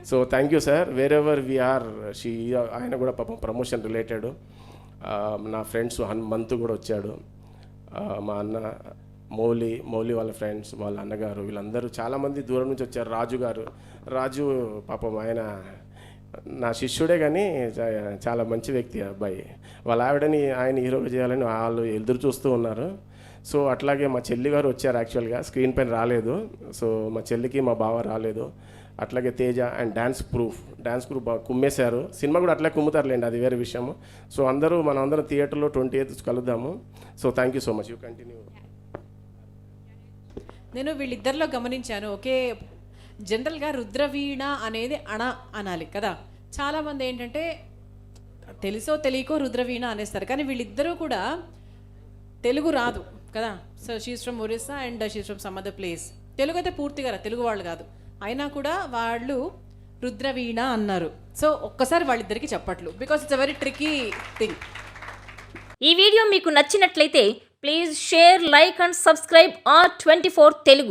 So thank you sir, wherever we are. ఆయన కూడా పాపం ప్రమోషన్ రిలేటెడ్. నా ఫ్రెండ్స్ హనుమంతు కూడా వచ్చాడు, మా అన్న మౌలి వాళ్ళ ఫ్రెండ్స్, వాళ్ళ అన్నగారు, వీళ్ళందరూ చాలామంది దూరం నుంచి వచ్చారు. రాజు పాపం ఆయన నా శిష్యుడే కానీ చాలా మంచి వ్యక్తి అబ్బాయి. వాళ్ళ ఆవిడని ఆయన హీరోగా చేయాలని వాళ్ళు ఎదురు చూస్తూ ఉన్నారు. సో అట్లాగే మా చెల్లి గారు వచ్చారు యాక్చువల్గా, స్క్రీన్ పైన రాలేదు. సో మా చెల్లికి మా బావ రాలేదు. అట్లాగే తేజ అండ్ డ్యాన్స్ ప్రూఫ్ బాగా కుమ్మేశారు. సినిమా కూడా అట్లా కుమ్ముతారులేండి, అది వేరే విషయము. సో మనం అందరం థియేటర్లో 28th కలుద్దాము. So thank you so much. You continue. నేను వీళ్ళిద్దరిలో గమనించాను, ఓకే జనరల్గా రుద్రవీణ అనేది అనాలి కదా. చాలామంది ఏంటంటే తెలుసో తెలియకో రుద్రవీణ అనేస్తారు, కానీ వీళ్ళిద్దరూ కూడా తెలుగు రాదు కదా. So she's from Orissa and she's from some other place. Telugu అయితే పూర్తిగా తెలుగు వాళ్ళు కాదు, అయినా కూడా వాళ్ళు రుద్రవీణ అన్నారు. సో ఒక్కసారి వాళ్ళిద్దరికి చెప్పట్లు, because it's a very tricky thing. ఈ వీడియో మీకు నచ్చినట్లయితే please share, like and subscribe R24 Telugu.